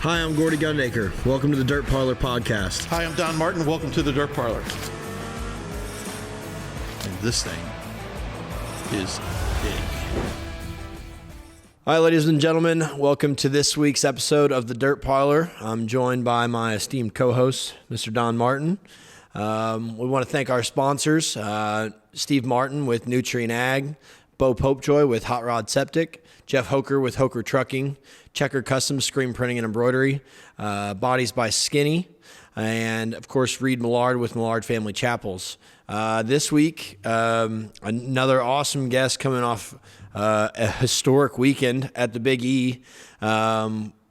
Hi, I'm Gordy Gundaker. Welcome to the Dirt Parlor podcast. Hi, I'm Don Martin. Welcome to the Dirt Parlor. And this thing is big. Hi, ladies and gentlemen. Welcome to this week's episode of the Dirt Parlor. I'm joined by my esteemed co-host, Mr. Don Martin. We want to thank our sponsors, Steve Martin with Nutrient Ag, Bo Popejoy with Hot Rod Septic, Jeff Hoker with Hoker Trucking, Checker Custom Screen Printing and Embroidery, Bodies by Skinny, and of course Reed Millard with Millard Family Chapels. This week, another awesome guest coming off a historic weekend at the Big E,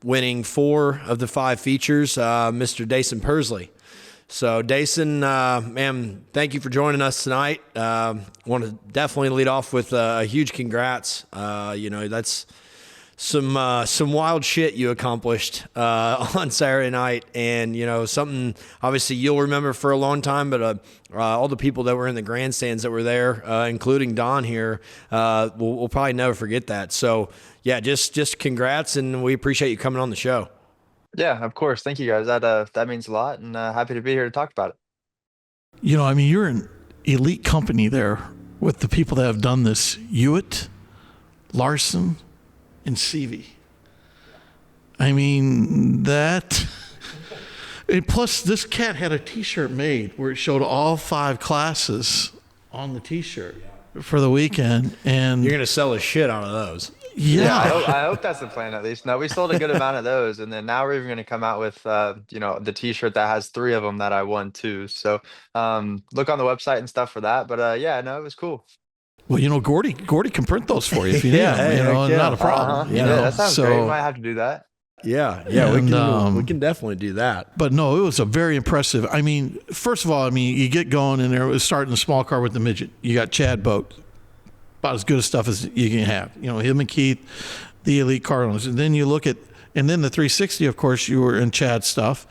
winning 4 of the 5 features, Mr. Daison Pursley. So, Daison, man, thank you for joining us tonight. Want to definitely lead off with a huge congrats. That's some wild shit you accomplished on Saturday night, and something obviously you'll remember for a long time. But all the people that were in the grandstands that were there, including Don here, we'll probably never forget that. So, yeah, just congrats, and we appreciate you coming on the show. Yeah, of course. Thank you guys. That means a lot, and happy to be here to talk about it. You're an elite company there with the people that have done this. Hewitt, Larson, and Seavey. That. And plus, this cat had a T-shirt made where it showed all 5 classes on the T-shirt for the weekend, and You're gonna sell the shit out of those. Yeah, I hope that's the plan at least. No, we sold a good amount of those, and then now we're even going to come out with the T-shirt that has 3 of them that I won too. So look on the website and stuff for that. But it was cool. Well, Gordy can print those for you if you need Yeah, them. hey, not a problem. Yeah, that sounds great. We might have to do that. Yeah, And, we can definitely do that. But no, it was a very impressive. First of all, you get going, and there was starting the small car with the midget. You got Chad Boat, about as good a stuff as you can have. Him and Keith, the elite car owners. And then you look at, and then the 360, of course, you were in Chad's stuff.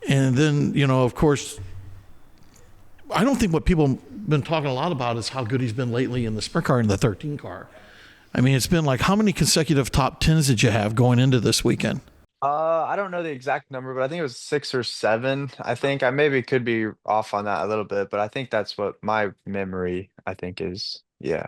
And then, of course, I don't think what people have been talking a lot about is how good he's been lately in the sprint car and the 13 car. It's been like, how many consecutive top 10s did you have going into this weekend? I don't know the exact number, but I think it was 6 or 7. I think I maybe could be off on that a little bit, but I think that's what my memory is. Yeah.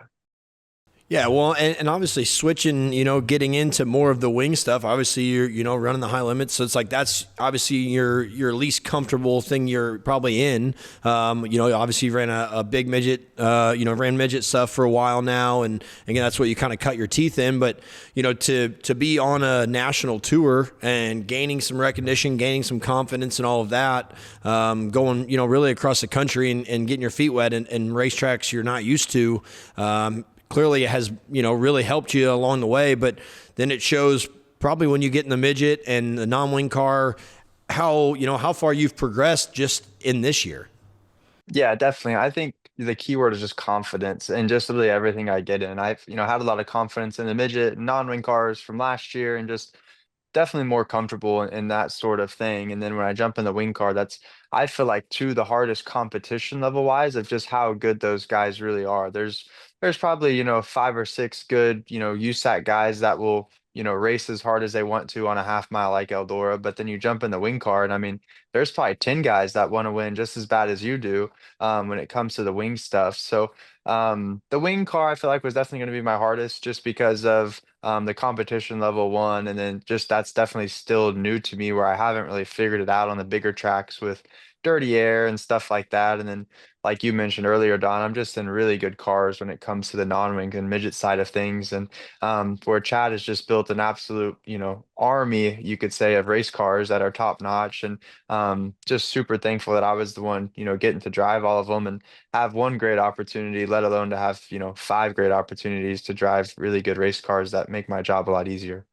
Yeah, well, and obviously switching, getting into more of the wing stuff. Obviously, you're running the high limits, so it's like that's obviously your least comfortable thing you're probably in. Obviously you ran a big midget, ran midget stuff for a while now, and again that's what you kind of cut your teeth in. But to be on a national tour and gaining some recognition, gaining some confidence, and all of that, going really across the country and getting your feet wet and racetracks you're not used to. Clearly it has, really helped you along the way, but then it shows probably when you get in the midget and the non-wing car, how far you've progressed just in this year. Yeah, definitely. I think the key word is just confidence and just really everything I get in. I've, had a lot of confidence in the midget non-wing cars from last year and just definitely more comfortable in that sort of thing. And then when I jump in the wing car, I feel like the hardest competition level wise of just how good those guys really are. There's probably, 5 or 6 good, USAC guys that will, race as hard as they want to on a half mile like Eldora. But then you jump in the wing car and there's probably 10 guys that want to win just as bad as you do when it comes to the wing stuff. So the wing car, I feel like was definitely going to be my hardest just because of the competition level 1. And then just that's definitely still new to me where I haven't really figured it out on the bigger tracks with dirty air and stuff like that. And then, like you mentioned earlier, Don, I'm just in really good cars when it comes to the non-wing and midget side of things. And where Chad has just built an absolute, army, you could say, of race cars that are top notch. And just super thankful that I was the one, getting to drive all of them and have one great opportunity, let alone to have, 5 great opportunities to drive really good race cars that make my job a lot easier.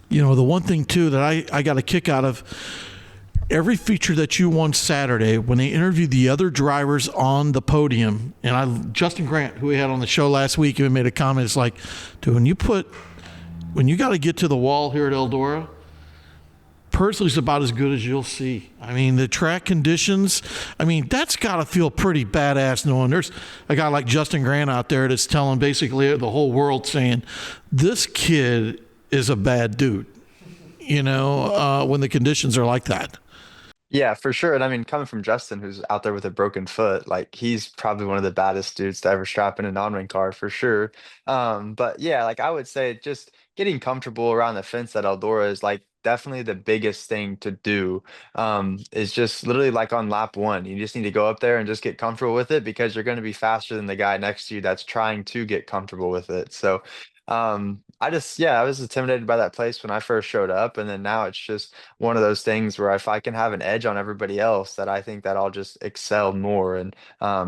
The one thing too that I got a kick out of, every feature that you won Saturday, when they interviewed the other drivers on the podium, and Justin Grant, who we had on the show last week, even made a comment. It's like, dude, when you got to get to the wall here at Eldora, Pursley's about as good as you'll see. The track conditions, that's got to feel pretty badass knowing there's a guy like Justin Grant out there that's telling basically the whole world saying, this kid is a bad dude. when the conditions are like that. Yeah, for sure. And I mean, coming from Justin, who's out there with a broken foot, like he's probably one of the baddest dudes to ever strap in a non-wing car for sure. But yeah, like I would say just getting comfortable around the fence at Eldora is like definitely the biggest thing to do. Is just literally like on lap one. You just need to go up there and just get comfortable with it because you're going to be faster than the guy next to you that's trying to get comfortable with it. So I was intimidated by that place when I first showed up, and then now it's just one of those things where if I can have an edge on everybody else, that I think that I'll just excel more. And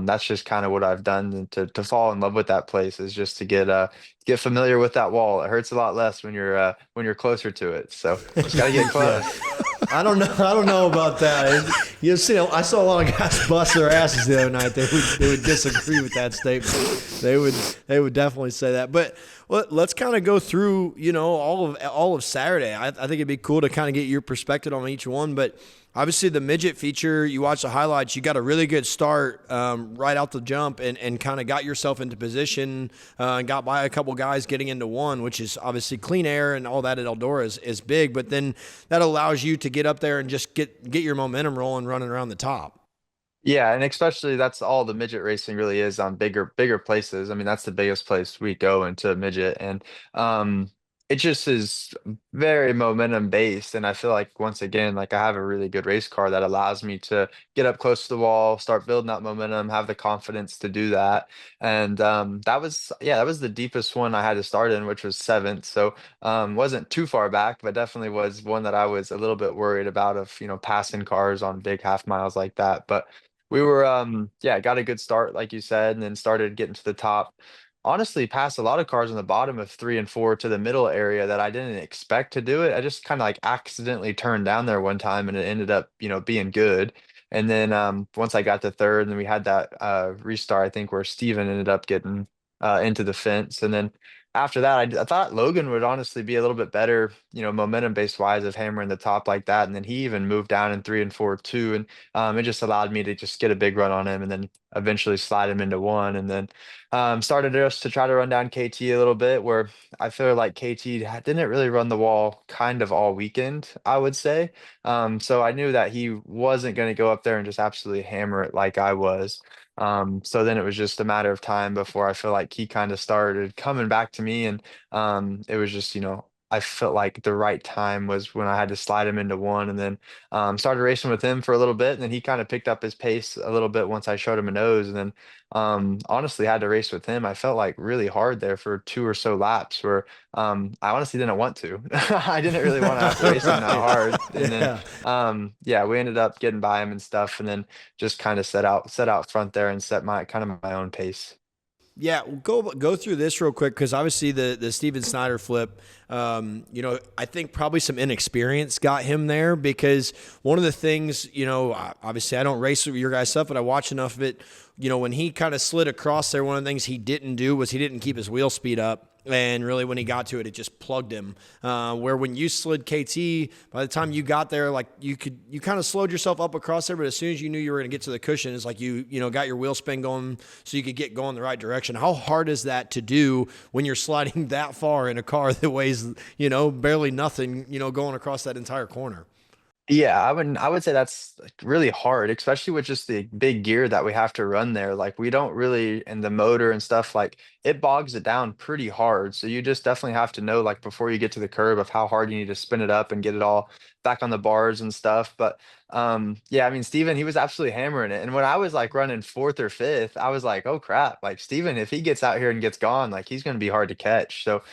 that's just kind of what I've done to fall in love with that place is just to get familiar with that wall. It hurts a lot less when you're closer to it. So just gotta get Yeah. close. I don't know. I don't know about that. You see, I saw a lot of guys bust their asses the other night. They would disagree with that statement. They would definitely say that. But let's kind of go through, all of Saturday. I think it'd be cool to kind of get your perspective on each one. But obviously, the midget feature, you watch the highlights, you got a really good start right out the jump and kind of got yourself into position and got by a couple guys getting into one, which is obviously clean air and all that at Eldora is big. But then that allows you to get up there and just get your momentum rolling, running around the top. Yeah, and especially that's all the midget racing really is on bigger places. I mean, that's the biggest place we go into midget, and um it just is very momentum based. And I feel like once again, like I have a really good race car that allows me to get up close to the wall, start building that momentum, have the confidence to do that. And that was the deepest one I had to start in, which was seventh. So wasn't too far back, but definitely was one that I was a little bit worried about of, passing cars on big half miles like that. But we were got a good start like you said, and then started getting to the top. Honestly, passed a lot of cars on the bottom of 3 and 4 to the middle area that I didn't expect to do it. I just kind of like accidentally turned down there one time and it ended up, being good. And then once I got to third, and then we had that restart, I think, where Steven ended up getting into the fence. And then after that, I thought Logan would honestly be a little bit better, momentum based wise of hammering the top like that. And then he even moved down in 3 and 4 too. And it just allowed me to just get a big run on him and then eventually slide him into one. And then started just to try to run down KT a little bit, where I feel like KT didn't really run the wall kind of all weekend, I would say. So I knew that he wasn't going to go up there and just absolutely hammer it like I was. So then it was just a matter of time before I feel like he kind of started coming back to me, and it was just, I felt like the right time was when I had to slide him into one, and then started racing with him for a little bit, and then he kind of picked up his pace a little bit once I showed him a nose, and then honestly had to race with him. I felt like really hard there for two or so laps where I honestly didn't want to. I didn't really want to have to race him that hard, and then Yeah. we ended up getting by him and stuff, and then just kind of set out front there and set my kind of my own pace. Yeah, go through this real quick because obviously the Steven Snyder flip, I think probably some inexperience got him there because one of the things, obviously I don't race your guys' stuff, but I watch enough of it. When he kind of slid across there, one of the things he didn't do was he didn't keep his wheel speed up. And really, when he got to it, it just plugged him. Where when you slid KT, by the time you got there, like you kind of slowed yourself up across there. But as soon as you knew you were going to get to the cushion, it's like you got your wheel spin going, so you could get going the right direction. How hard is that to do when you're sliding that far in a car that weighs barely nothing, going across that entire corner? Yeah, I would say that's like really hard, especially with just the big gear that we have to run there. Like we don't really, and the motor and stuff, like it bogs it down pretty hard. So you just definitely have to know like before you get to the curb of how hard you need to spin it up and get it all back on the bars and stuff. But yeah, I mean Steven, he was absolutely hammering it. And when I was like running fourth or fifth, I was like, oh crap, like Steven, if he gets out here and gets gone, like he's gonna be hard to catch. So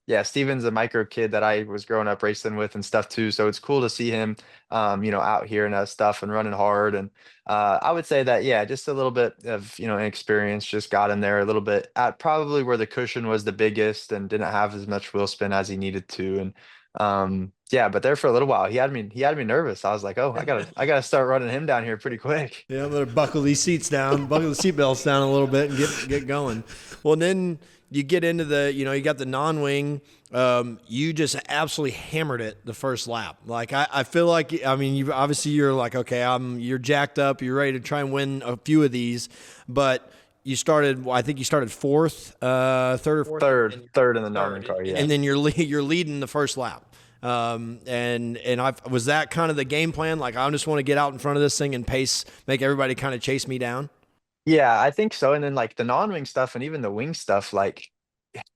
yeah, Steven's a micro kid that I was growing up racing with and stuff too. So it's cool to see him out here and stuff and running hard. And I would say that, yeah, just a little bit of, inexperience just got him there a little bit at probably where the cushion was the biggest and didn't have as much wheel spin as he needed to. And yeah, but there for a little while, he had me nervous. I was like, oh, I gotta start running him down here pretty quick. Yeah, I'm gonna buckle these seats down, buckle the seat belts down a little bit, and get going. Well, then you get into you got the non-wing. You just absolutely hammered it the first lap. Like I feel like, I mean, you're like, okay, you're jacked up, you're ready to try and win a few of these, but you started. I think you started fourth, third or fourth. Third in the Third, non car, yeah. and then you're leading the first lap. And I was that kind of the game plan. Like I just want to get out in front of this thing and pace, make everybody kind of chase me down. Yeah, I think so. And then like the non-wing stuff and even the wing stuff, like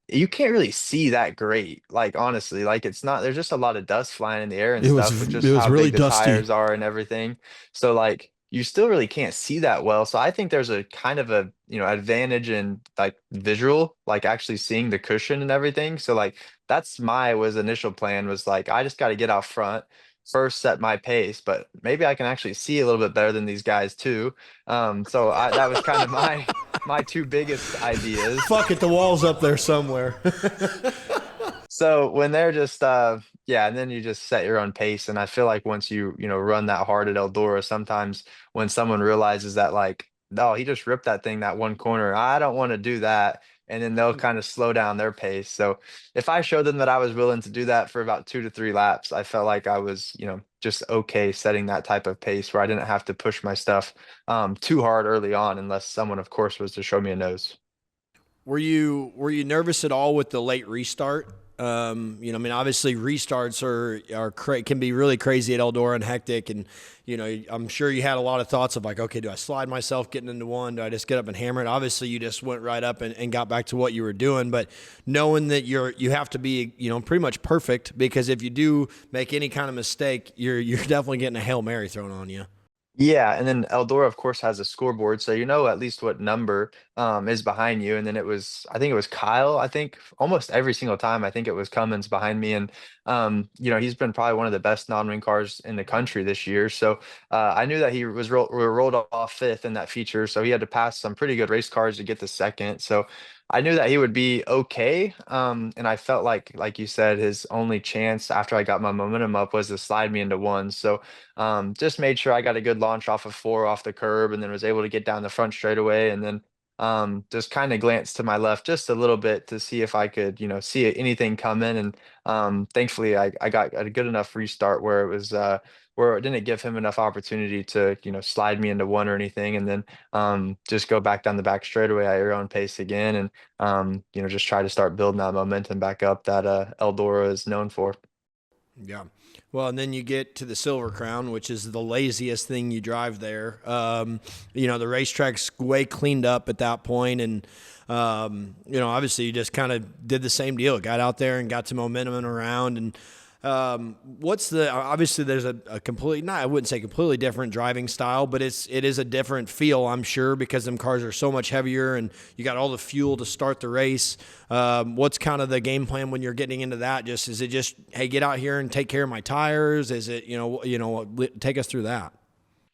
you can't really see that great. Like honestly, like it's not, there's just a lot of dust flying in the air and stuff with It just was how really big the dusty. tires are and everything. So like you still really can't see that well. So I think there's a kind of a, advantage in like visual, like actually seeing the cushion and everything. So like that's my was initial plan was like I just got to get out front. First set my pace, but maybe I can actually see a little bit better than these guys too. So that was kind of my two biggest ideas. Fuck it, the wall's up there somewhere. So when they're just yeah, and then you just set your own pace. And I feel like once you run that hard at Eldora, sometimes when someone realizes that like, oh, he just ripped that thing that one corner, I don't want to do that. And then they'll kind of slow down their pace. So if I showed them that I was willing to do that for about 2 to 3 laps, I felt like I was just okay setting that type of pace where I didn't have to push my stuff too hard early on, unless someone, of course, was to show me a nose. Were you nervous at all with the late restart? I mean, obviously restarts can be really crazy at Eldora and hectic, and I'm sure you had a lot of thoughts of like, okay, do I slide myself getting into one? Do I just get up and hammer it? Obviously, you just went right up and got back to what you were doing, but knowing that you have to be pretty much perfect because if you do make any kind of mistake, you're definitely getting a Hail Mary thrown on you. Yeah, and then Eldora, of course, has a scoreboard, so you know at least what number is behind you. And then I think it was Kyle. I think almost every single time, I think it was Cummins behind me, and he's been probably one of the best non-wing cars in the country this year. So I knew that he was rolled off fifth in that feature, so he had to pass some pretty good race cars to get the second. So I knew that he would be okay. And I felt like you said, his only chance after I got my momentum up was to slide me into one. So just made sure I got a good launch off of four off the curb and then was able to get down the front straightaway and then just kind of glanced to my left just a little bit to see if I could, see anything coming. And thankfully I got a good enough restart where it was where it didn't give him enough opportunity to, slide me into one or anything. And then just go back down the back straightaway at your own pace again and just try to start building that momentum back up that Eldora is known for. Yeah. Well, and then you get to the Silver Crown, which is the laziest thing you drive there. The racetrack's way cleaned up at that point, and obviously you just kind of did the same deal. Got out there and got some momentum around, and obviously there's a complete, not, I wouldn't say completely different driving style, but it is a different feel, I'm sure, because them cars are so much heavier and you got all the fuel to start the race. What's kind of the game plan when you're getting into that? Is it just, hey, get out here and take care of my tires? Is it, take us through that.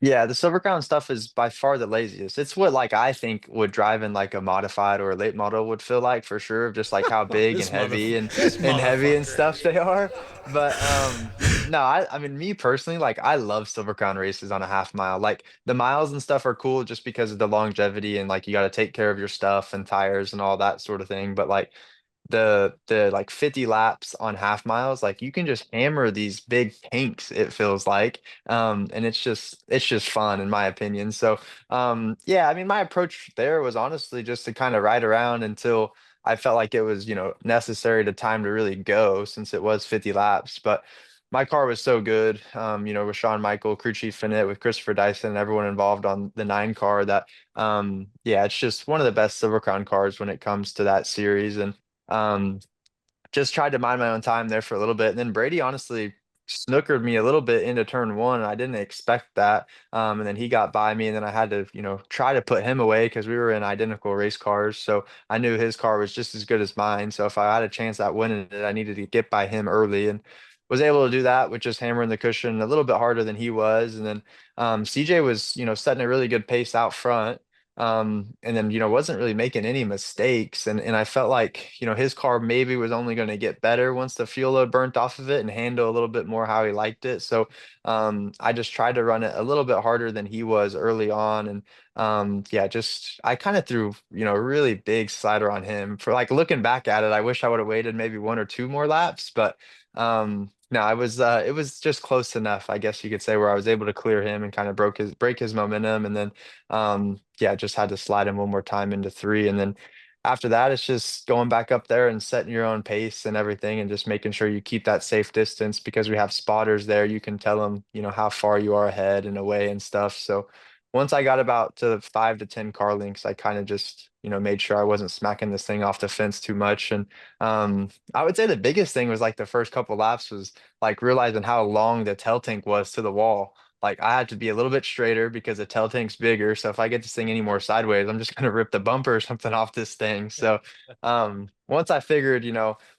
Yeah, the Silver Crown stuff is by far the laziest. It's what like I think would drive in like a modified or a late model would feel like for sure, just like how big and heavy This and heavy and motherfucker. stuff they are. But no, I mean me personally, like I love Silver Crown races on a half mile. Like the miles and stuff are cool just because of the longevity and like you got to take care of your stuff and tires and all that sort of thing. But like the like 50 laps on half miles, like you can just hammer these big tanks, it feels like. And it's just fun in my opinion. So yeah, I mean my approach there was honestly just to kind of ride around until I felt like it was, necessary to time to really go since it was 50 laps. But my car was so good, with Sean Michael, crew chief in it, with Christopher Dyson, and everyone involved on the nine car that, yeah, it's just one of the best Silver Crown cars when it comes to that series. And um, just tried to mind my own time there for a little bit. And then Brady honestly snookered me a little bit into turn one. And I didn't expect that. And then he got by me, and then I had to, try to put him away because we were in identical race cars. So I knew his car was just as good as mine. So if I had a chance at winning it, I needed to get by him early and was able to do that with just hammering the cushion a little bit harder than he was. And then CJ was, setting a really good pace out front. And then, wasn't really making any mistakes. And I felt like, his car maybe was only going to get better once the fuel load burnt off of it and handle a little bit more how he liked it. So I just tried to run it a little bit harder than he was early on. And yeah, just I kind of threw, a really big slider on him for like looking back at it. I wish I would have waited maybe one or two more laps, but no, it was just close enough, I guess you could say, where I was able to clear him and kind of break his momentum. And then yeah, just had to slide him one more time into three. And then after that, it's just going back up there and setting your own pace and everything, and just making sure you keep that safe distance because we have spotters there. You can tell them, how far you are ahead and away and stuff. So once I got about to 5 to 10 car lengths, I kind of just, made sure I wasn't smacking this thing off the fence too much. And I would say the biggest thing was like the first couple laps was like realizing how long the tail tank was to the wall. Like I had to be a little bit straighter because the tail tank's bigger. So if I get this thing any more sideways, I'm just gonna rip the bumper or something off this thing. So once I figured,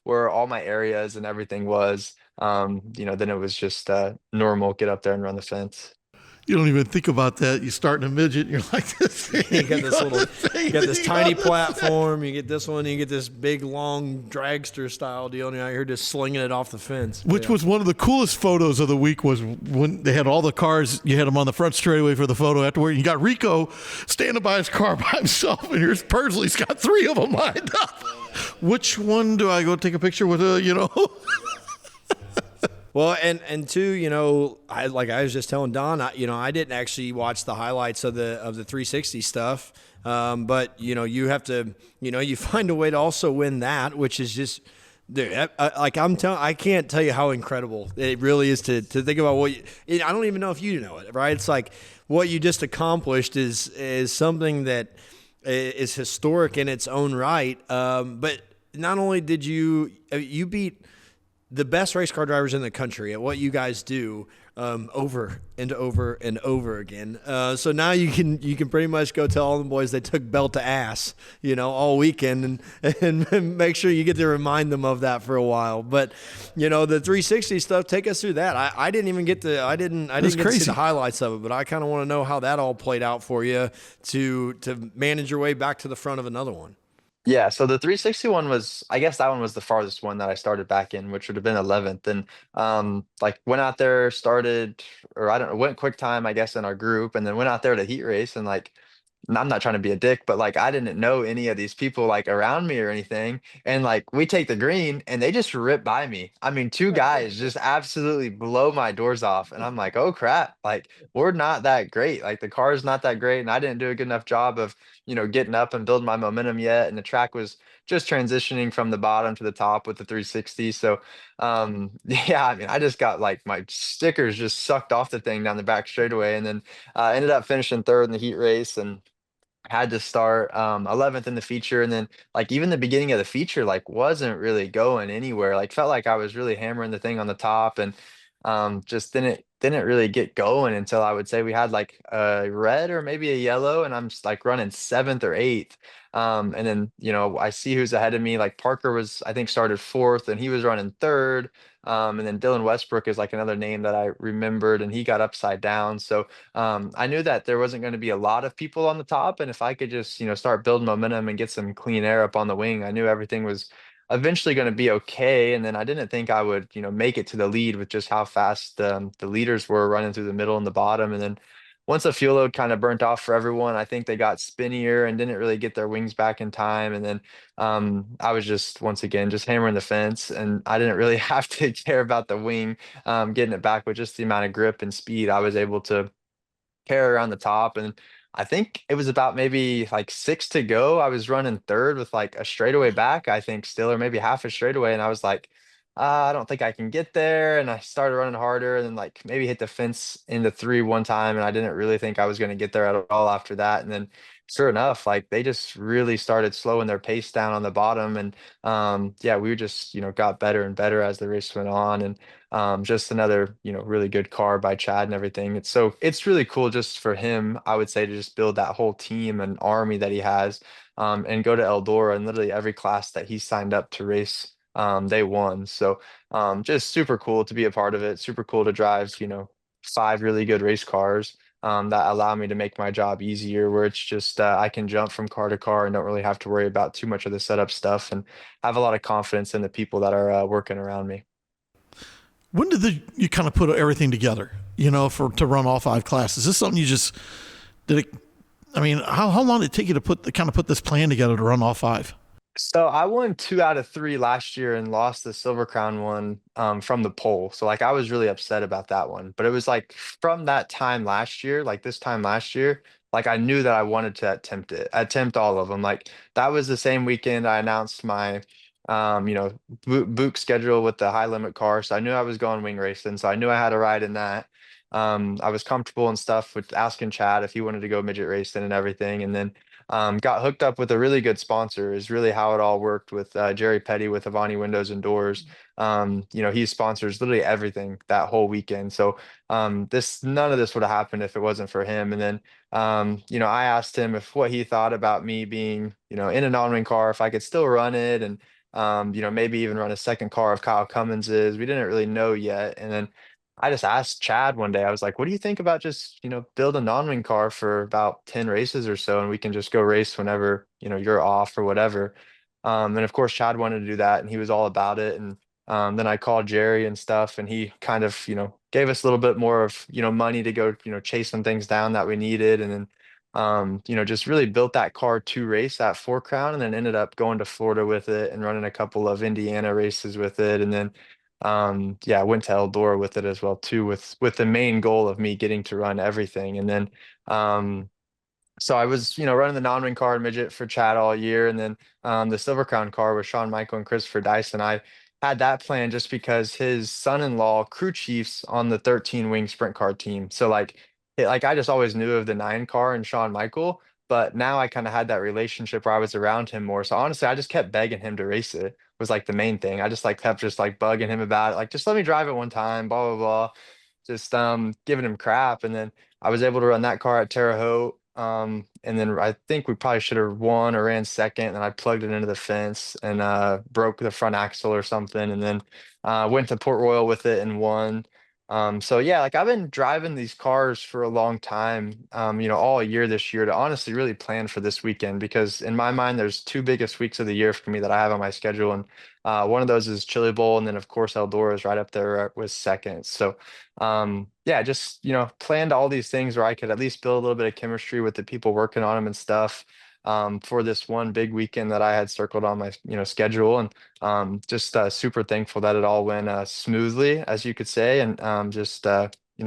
where all my areas and everything was, then it was just normal, get up there and run the fence. You don't even think about that. You start in a midget, and you're like this. You got this you got this tiny platform. You get this one. You get this big, long dragster style deal, and you're out here just slinging it off the fence. Which was one of the coolest photos of the week was when they had all the cars. You had them on the front straightaway for the photo afterward. You got Rico standing by his car by himself, and here's Pursley's got 3 of them lined up. Which one do I go take a picture with? Well, and two, I was just telling Don, I didn't actually watch the highlights of the 360 stuff, but you have to, you find a way to also win that, which is just, dude, I can't tell you how incredible it really is to think about I don't even know if you know it, right? It's like what you just accomplished is something that is historic in its own right, but not only did you beat the best race car drivers in the country at what you guys do over and over and over again. So now you can pretty much go tell all the boys they took belt to ass, all weekend, and make sure you get to remind them of that for a while. But the 360 stuff, take us through that. I didn't even get to I didn't get to see the highlights of it, but I kind of want to know how that all played out for you to manage your way back to the front of another one. Yeah, so the 360 one was, I guess that one was the farthest one that I started back in, which would have been 11th. And like went out there, started, or I don't know, went quick time, I guess, in our group, and then went out there to heat race. And like, I'm not trying to be a dick, but like I didn't know any of these people like around me or anything. And like we take the green and they just rip by me. I mean, 2 guys just absolutely blow my doors off. And I'm like, oh crap, like we're not that great. Like the car is not that great. And I didn't do a good enough job of, getting up and building my momentum yet. And the track was just transitioning from the bottom to the top with the 360. So yeah, I mean, I just got like my stickers just sucked off the thing down the back straightaway, and then ended up finishing third in the heat race, and had to start 11th in the feature. And then like even the beginning of the feature like wasn't really going anywhere, like felt like I was really hammering the thing on the top, and just didn't really get going until I would say we had like a red or maybe a yellow, and I'm just like running 7th or 8th. And then I see who's ahead of me. Like Parker was, I think, started 4th and he was running 3rd. And then Dylan Westbrook is like another name that I remembered, and he got upside down. So I knew that there wasn't going to be a lot of people on the top, and if I could just start building momentum and get some clean air up on the wing, I knew everything was eventually going to be okay. And then I didn't think I would make it to the lead with just how fast the leaders were running through the middle and the bottom. And then once the fuel load kind of burnt off for everyone, I think they got spinnier and didn't really get their wings back in time. And then I was just once again just hammering the fence, and I didn't really have to care about the wing getting it back with just the amount of grip and speed I was able to carry around the top. And I think it was about maybe like 6 to go. I was running third with like a straightaway back, I think still, or maybe half a straightaway. And I was like, I don't think I can get there. And I started running harder, and then like maybe hit the fence into 3 one time. And I didn't really think I was going to get there at all after that. And then sure enough, like they just really started slowing their pace down on the bottom. And yeah, we just, got better and better as the race went on. And just another, really good car by Chad and everything. It's really cool just for him, I would say, to just build that whole team and army that he has, and go to Eldora, and literally every class that he signed up to race, they won. So just super cool to be a part of it. Super cool to drive, 5 really good race cars. That allow me to make my job easier, where it's just I can jump from car to car and don't really have to worry about too much of the setup stuff, and have a lot of confidence in the people that are working around me. When did you kind of put everything together, to run all 5 classes? Is this something you just did it? I mean, how long did it take you to put this plan together to run all 5? So I won 2 out of 3 last year and lost the Silver Crown one from the pole. So like I was really upset about that one. But it was like from that time last year, like this time last year, like I knew that I wanted to attempt all of them. Like that was the same weekend I announced my boot schedule with the high limit car. So I knew I was going wing racing. So I knew I had a ride in that. I was comfortable and stuff with asking Chad if he wanted to go midget racing and everything. And then got hooked up with a really good sponsor is really how it all worked with Jerry Petty with Avani Windows and Doors. He sponsors literally everything that whole weekend. So this none of this would have happened if it wasn't for him. And then I asked him if what he thought about me being, in a non-wing car, if I could still run it and maybe even run a second car if Kyle Cummins is. We didn't really know yet. And then I just asked Chad one day, I was like, what do you think about just, build a non-wing car for about 10 races or so, and we can just go race whenever, you're off or whatever. And of course, Chad wanted to do that and he was all about it. And then I called Jerry and stuff, and he kind of, gave us a little bit more of, money to go, chase some things down that we needed. And then just really built that car to race that Four Crown, and then ended up going to Florida with it and running a couple of Indiana races with it. And then, yeah, I went to Eldora with it as well too, with the main goal of me getting to run everything. And then, so I was, running the non-wing car and midget for Chad all year, and then the Silver Crown car with Shawn Michael and Christopher Dyson. I had that plan just because his son-in-law crew chiefs on the 13 wing sprint car team. So like I just always knew of the 9 car and Shawn Michael, but now I kind of had that relationship where I was around him more. So honestly, I just kept begging him to race it was like the main thing. I just like kept just like bugging him about it, like just let me drive it one time, blah blah blah, just giving him crap. And then I was able to run that car at Terre Haute. And then I think we probably should have won or ran second, and I plugged it into the fence and broke the front axle or something, and then went to Port Royal with it and won. So yeah, like I've been driving these cars for a long time, all year this year to honestly really plan for this weekend, because in my mind, there's 2 biggest weeks of the year for me that I have on my schedule. And one of those is Chili Bowl. And then of course, Eldora is right up there with second. So yeah, just, planned all these things where I could at least build a little bit of chemistry with the people working on them and stuff, for this one big weekend that I had circled on my, schedule. And just super thankful that it all went smoothly, as you could say, and just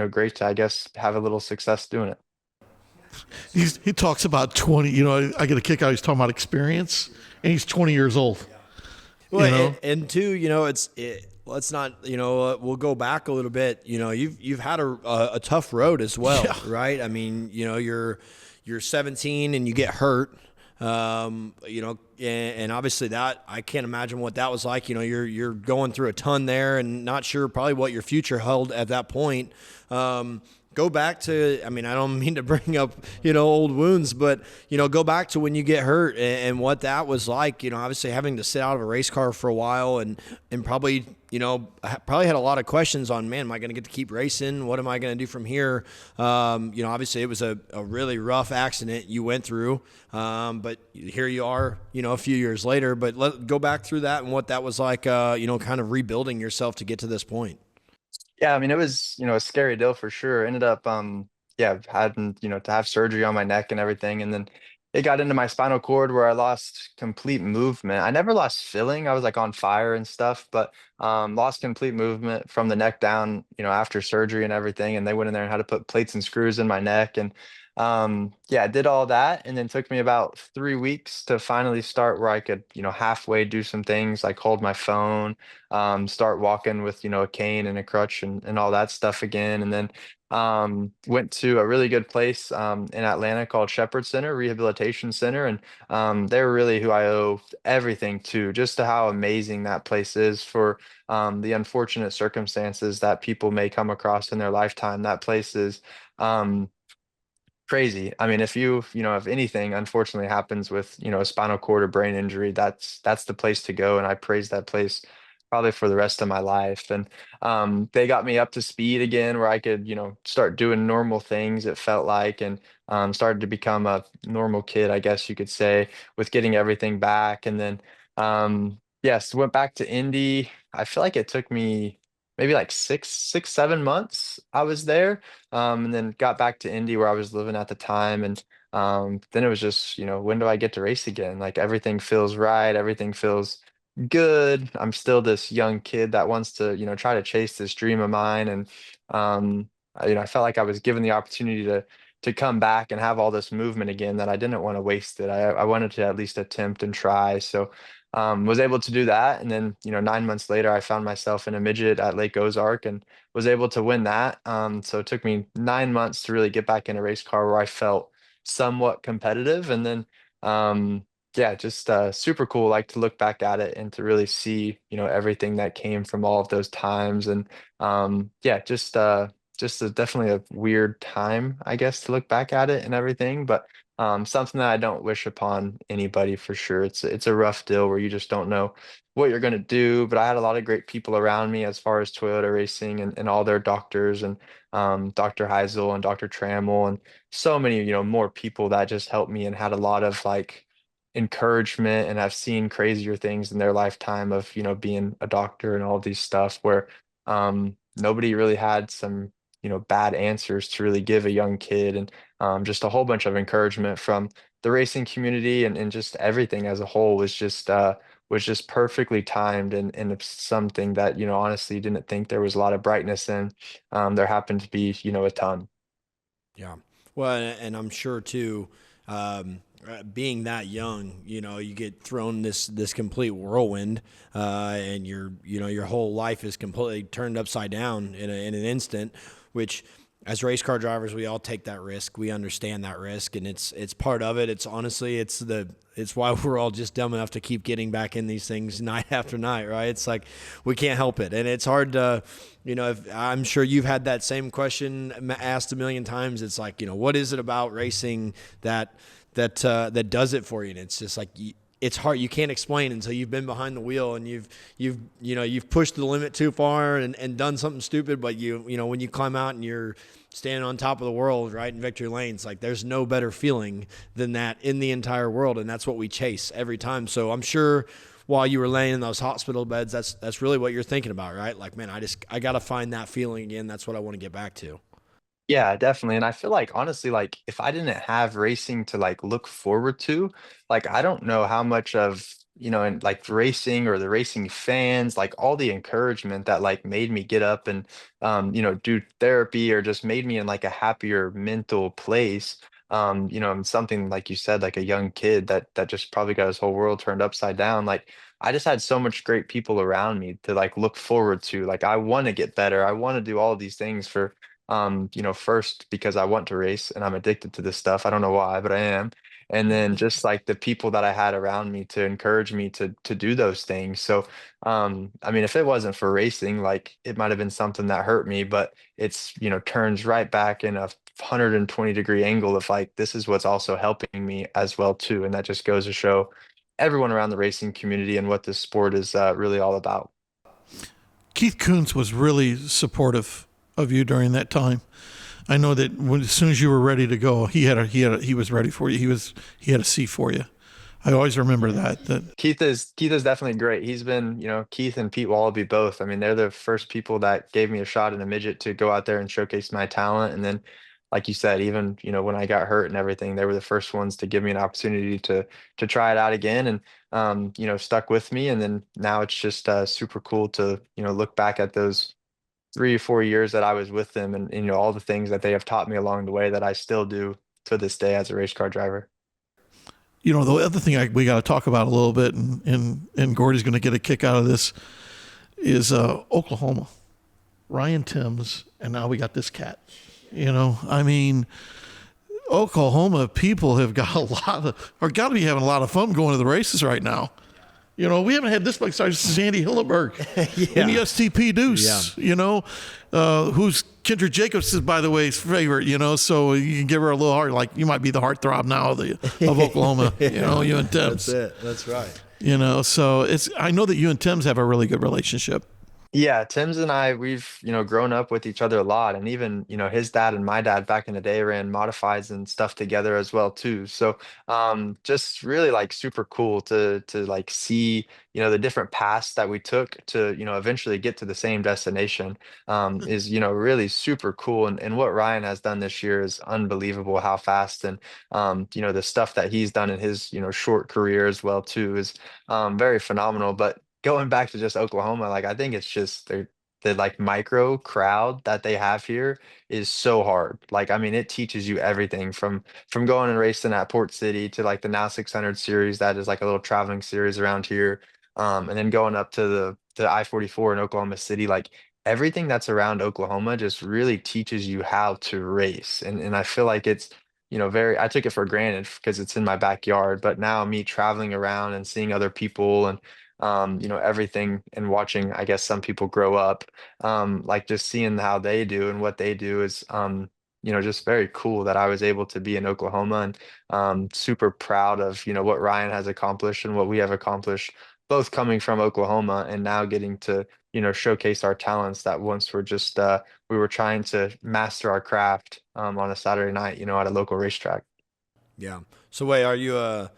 great to, I guess, have a little success doing it. He talks about 20. I get a kick out. He's talking about experience, and he's 20 years old. Well, You know, and two, let's not, we'll go back a little bit. You've had a tough road as well, Yeah. right? I mean, you're 17 and you get hurt. And obviously that I can't imagine what that was like. You're going through a ton there and not sure probably what your future held at that point. Go back to, I mean, I don't mean to bring up, old wounds, but, go back to when you get hurt and what that was like, obviously having to sit out of a race car for a while and probably, probably had a lot of questions on, man, am I going to get to keep racing? What am I going to do from here? Obviously it was a really rough accident you went through. But here you are, a few years later, but go back through that and what that was like, kind of rebuilding yourself to get to this point. Yeah, I mean, it was, a scary deal for sure. Ended up, yeah, having, to have surgery on my neck and everything. And then it got into my spinal cord where I lost complete movement. I never lost feeling. I was like on fire and stuff, but lost complete movement from the neck down, after surgery and everything. And they went in there and had to put plates and screws in my neck. And yeah, I did all that. And then took me about 3 weeks to finally start where I could, halfway do some things like hold my phone, start walking with, a cane and a crutch and all that stuff again. And then went to a really good place in Atlanta called Shepherd Center Rehabilitation Center. And they're really who I owe everything to, just to how amazing that place is for the unfortunate circumstances that people may come across in their lifetime. That place is um, crazy. I mean, if anything unfortunately happens with, a spinal cord or brain injury, that's the place to go. And I praise that place probably for the rest of my life. And they got me up to speed again where I could, start doing normal things, it felt like, and started to become a normal kid, I guess you could say, with getting everything back. And then yes, went back to Indy. I feel like it took me maybe like 7 months I was there, and then got back to Indy where I was living at the time. And then it was just, when do I get to race again? Like everything feels right, everything feels good. I'm still this young kid that wants to, try to chase this dream of mine. And I felt like I was given the opportunity to to come back and have all this movement again that I didn't want to waste it. I wanted to at least attempt and try. So was able to do that. And then, 9 months later, I found myself in a midget at Lake Ozark and was able to win that. So it took me 9 months to really get back in a race car where I felt somewhat competitive. And then, yeah, just super cool. Like to look back at it and to really see, everything that came from all of those times. And yeah, just definitely a weird time, I guess, to look back at it and everything. But something that I don't wish upon anybody for sure. It's a rough deal where you just don't know what you're gonna do. But I had a lot of great people around me as far as Toyota Racing and all their doctors and Dr. Heisel and Dr. Trammell and so many, more people that just helped me and had a lot of like encouragement. And I've seen crazier things in their lifetime of, being a doctor and all these stuff where nobody really had some, bad answers to really give a young kid. And just a whole bunch of encouragement from the racing community and just everything as a whole was just perfectly timed and it's something that, honestly didn't think there was a lot of brightness in. There happened to be, a ton. Yeah. Well, and I'm sure too, being that young, you get thrown this complete whirlwind, and your whole life is completely turned upside down in an instant. Which, as race car drivers, we all take that risk. We understand that risk, and it's part of it. It's honestly, it's why we're all just dumb enough to keep getting back in these things night after night, right? It's like we can't help it, and it's hard to, if I'm sure you've had that same question asked a million times. It's like, what is it about racing that does it for you? And it's just like it's hard. You can't explain until you've been behind the wheel and you've pushed the limit too far and done something stupid. But when you climb out and you're standing on top of the world, right, in victory lanes, like there's no better feeling than that in the entire world, and that's what we chase every time. So I'm sure while you were laying in those hospital beds, that's really what you're thinking about, right? Like, man, I got to find that feeling again. That's what I want to get back to. Yeah, definitely. And I feel like honestly, like if I didn't have racing to like look forward to, like I don't know how much of, and like racing or the racing fans, like all the encouragement that like made me get up and do therapy or just made me in like a happier mental place. And something like you said, like a young kid that just probably got his whole world turned upside down. Like I just had so much great people around me to like look forward to. Like I want to get better. I want to do all these things for first because I want to race and I'm addicted to this stuff. I don't know why, but I am. And then just like the people that I had around me to encourage me to do those things. So I mean if it wasn't for racing, like it might have been something that hurt me, but it's, turns right back in a 120-degree angle of like this is what's also helping me as well too. And that just goes to show everyone around the racing community and what this sport is really all about. Keith Kunz was really supportive of you during that time. I know that as soon as you were ready to go, he was ready for you. He had a seat for you. I always remember that. Keith is definitely great. He's been, Keith and Pete Wallaby both. I mean, they're the first people that gave me a shot in a midget to go out there and showcase my talent. And then, like you said, even, when I got hurt and everything, they were the first ones to give me an opportunity to try it out again and stuck with me. And then now it's just super cool to, look back at those 3 or 4 years that I was with them and, all the things that they have taught me along the way that I still do to this day as a race car driver. The other thing we got to talk about a little bit, and Gordy's going to get a kick out of this, is Oklahoma. Ryan Timms, and now we got this cat. I mean, Oklahoma people have got got to be having a lot of fun going to the races right now. We haven't had this much since Andy Hilleberg in the STP Deuce, who's Kendra Jacobs is, by the way, his favorite, so you can give her a little heart, like you might be the heartthrob now of Oklahoma, you and Timms. That's it. That's right. So I know that you and Timms have a really good relationship. Yeah, Tim's and I, we've, grown up with each other a lot. And even, his dad and my dad back in the day ran modifieds and stuff together as well too. So just really like super cool to like see, the different paths that we took to, eventually get to the same destination is, really super cool. And what Ryan has done this year is unbelievable how fast and the stuff that he's done in his, short career as well too is very phenomenal. But going back to just Oklahoma, like I think it's just the like micro crowd that they have here is so hard. Like, I mean, it teaches you everything from going and racing at Port City to like the Now 600 series that is like a little traveling series around here. And then going up to the I-44 in Oklahoma City, like everything that's around Oklahoma just really teaches you how to race. And I feel like it's, very, I took it for granted because it's in my backyard, but now me traveling around and seeing other people and everything and watching, I guess, some people grow up, like just seeing how they do and what they do is, just very cool that I was able to be in Oklahoma and super proud of, what Ryan has accomplished and what we have accomplished, both coming from Oklahoma and now getting to, showcase our talents that once were just, we were trying to master our craft on a Saturday night, at a local racetrack. Yeah. So wait, are you an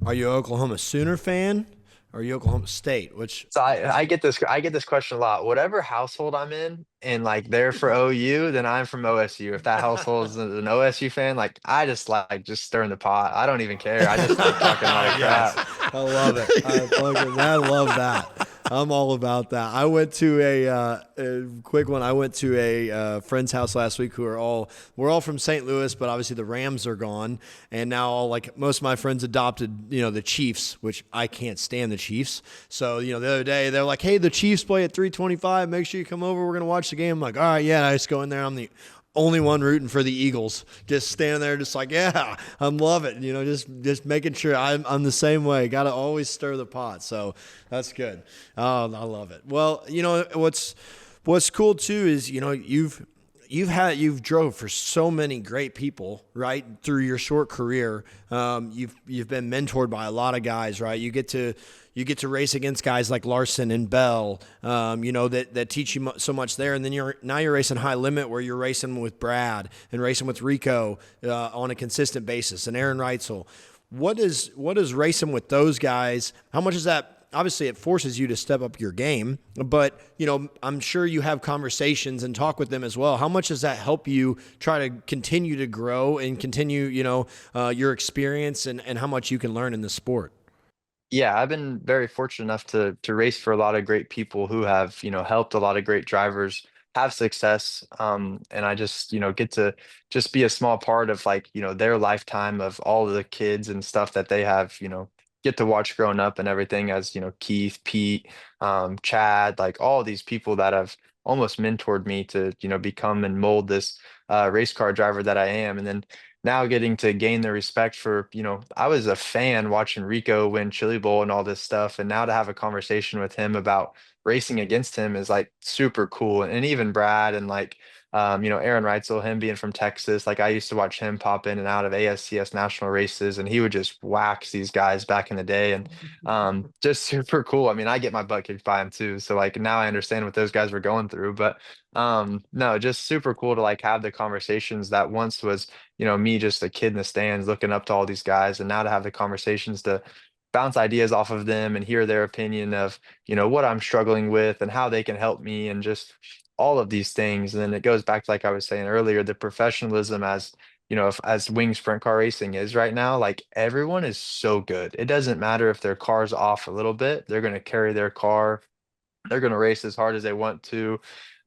Oklahoma Sooner fan? Or are you Oklahoma State? Which So I get this question a lot. Whatever household I'm in and like they're for OU, then I'm from OSU. If that household is an OSU fan, like I just like just stirring the pot. I don't even care. I just like talking a lot of yes, crap. I love it. I love that. I'm all about that. I went to a quick one. I went to a friend's house last week we're all from St. Louis, but obviously the Rams are gone, and now like most of my friends adopted the Chiefs, which I can't stand the Chiefs. So the other day they're like, "Hey, the Chiefs play at 3:25. Make sure you come over. We're gonna watch the game." I'm like, "All right, yeah." And I just go in there. I'm the only one rooting for the Eagles, just standing there, just like, yeah, I love it. Just making sure I'm the same way. Got to always stir the pot. So that's good. I love it. Well, what's cool too is you've drove for so many great people, right, through your short career. You've been mentored by a lot of guys, right? You get to race against guys like Larson and Bell, that teach you so much there. And then you're racing high limit, where you're racing with Brad and racing with Rico on a consistent basis, and Aaron Reitzel. What is racing with those guys? How much is that? Obviously, it forces you to step up your game, but I'm sure you have conversations and talk with them as well. How much does that help you try to continue to grow and continue, your experience and how much you can learn in the sport? Yeah, I've been very fortunate enough to race for a lot of great people who have, helped a lot of great drivers have success. And I just, get to just be a small part of like, their lifetime of all of the kids and stuff that they have, get to watch growing up and everything as, Keith, Pete, Chad, like all these people that have almost mentored me to, become and mold this race car driver that I am. And then now getting to gain the respect for, I was a fan watching Rico win Chili Bowl and all this stuff. And now to have a conversation with him about racing against him is like super cool. And even Brad and like, Aaron Reitzel, him being from Texas, like I used to watch him pop in and out of ASCS national races and he would just wax these guys back in the day. And just super cool. I mean, I get my butt kicked by him too. So like now I understand what those guys were going through. But no, just super cool to like have the conversations that once was me just a kid in the stands looking up to all these guys, and now to have the conversations to bounce ideas off of them and hear their opinion of, what I'm struggling with and how they can help me and just all of these things. And then it goes back to, like I was saying earlier, the professionalism as, as wing sprint car racing is right now, like everyone is so good. It doesn't matter if their car's off a little bit, they're going to carry their car, they're going to race as hard as they want to.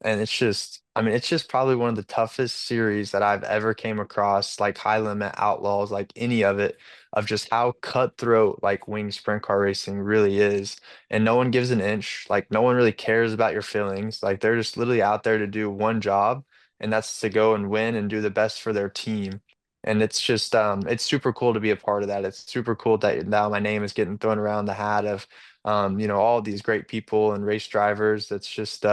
And it's just, I mean, it's just probably one of the toughest series that I've ever came across, like high limit outlaws, like any of it, of just how cutthroat like wing sprint car racing really is. And no one gives an inch. Like no one really cares about your feelings. Like they're just literally out there to do one job, and that's to go and win and do the best for their team. And it's just it's super cool to be a part of that. It's super cool that now my name is getting thrown around the hat of all these great people and race drivers. That's just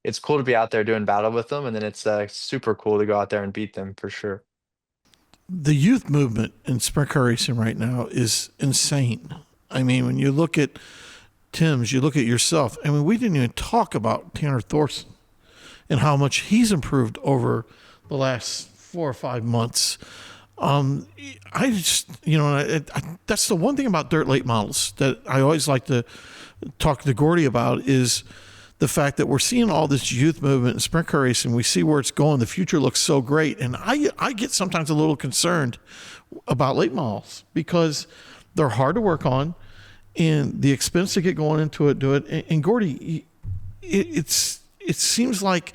it's cool to be out there doing battle with them, and then it's super cool to go out there and beat them for sure. The youth movement in sprint car racing right now is insane. I mean, when you look at Tim's, you look at yourself. I mean, we didn't even talk about Tanner Thorson and how much he's improved over the last 4 or 5 months. I just, that's the one thing about dirt late models that I always like to talk to Gordy about is the fact that we're seeing all this youth movement in sprint car racing. We see where it's going. The future looks so great. And I get sometimes a little concerned about late models because they're hard to work on and the expense to get going into it, do it. And Gordy, it's it seems like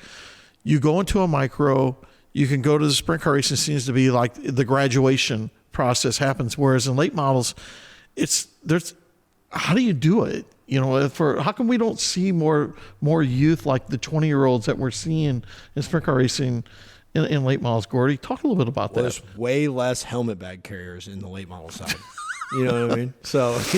you go into a micro, you can go to the sprint car racing. Seems to be like the graduation process happens. Whereas in late models, there's how do you do it? How come we don't see more youth like the 20-year-olds that we're seeing in sprint car racing in late models? Gordy, talk a little bit about that. There's way less helmet bag carriers in the late model side. You know what I mean? So That's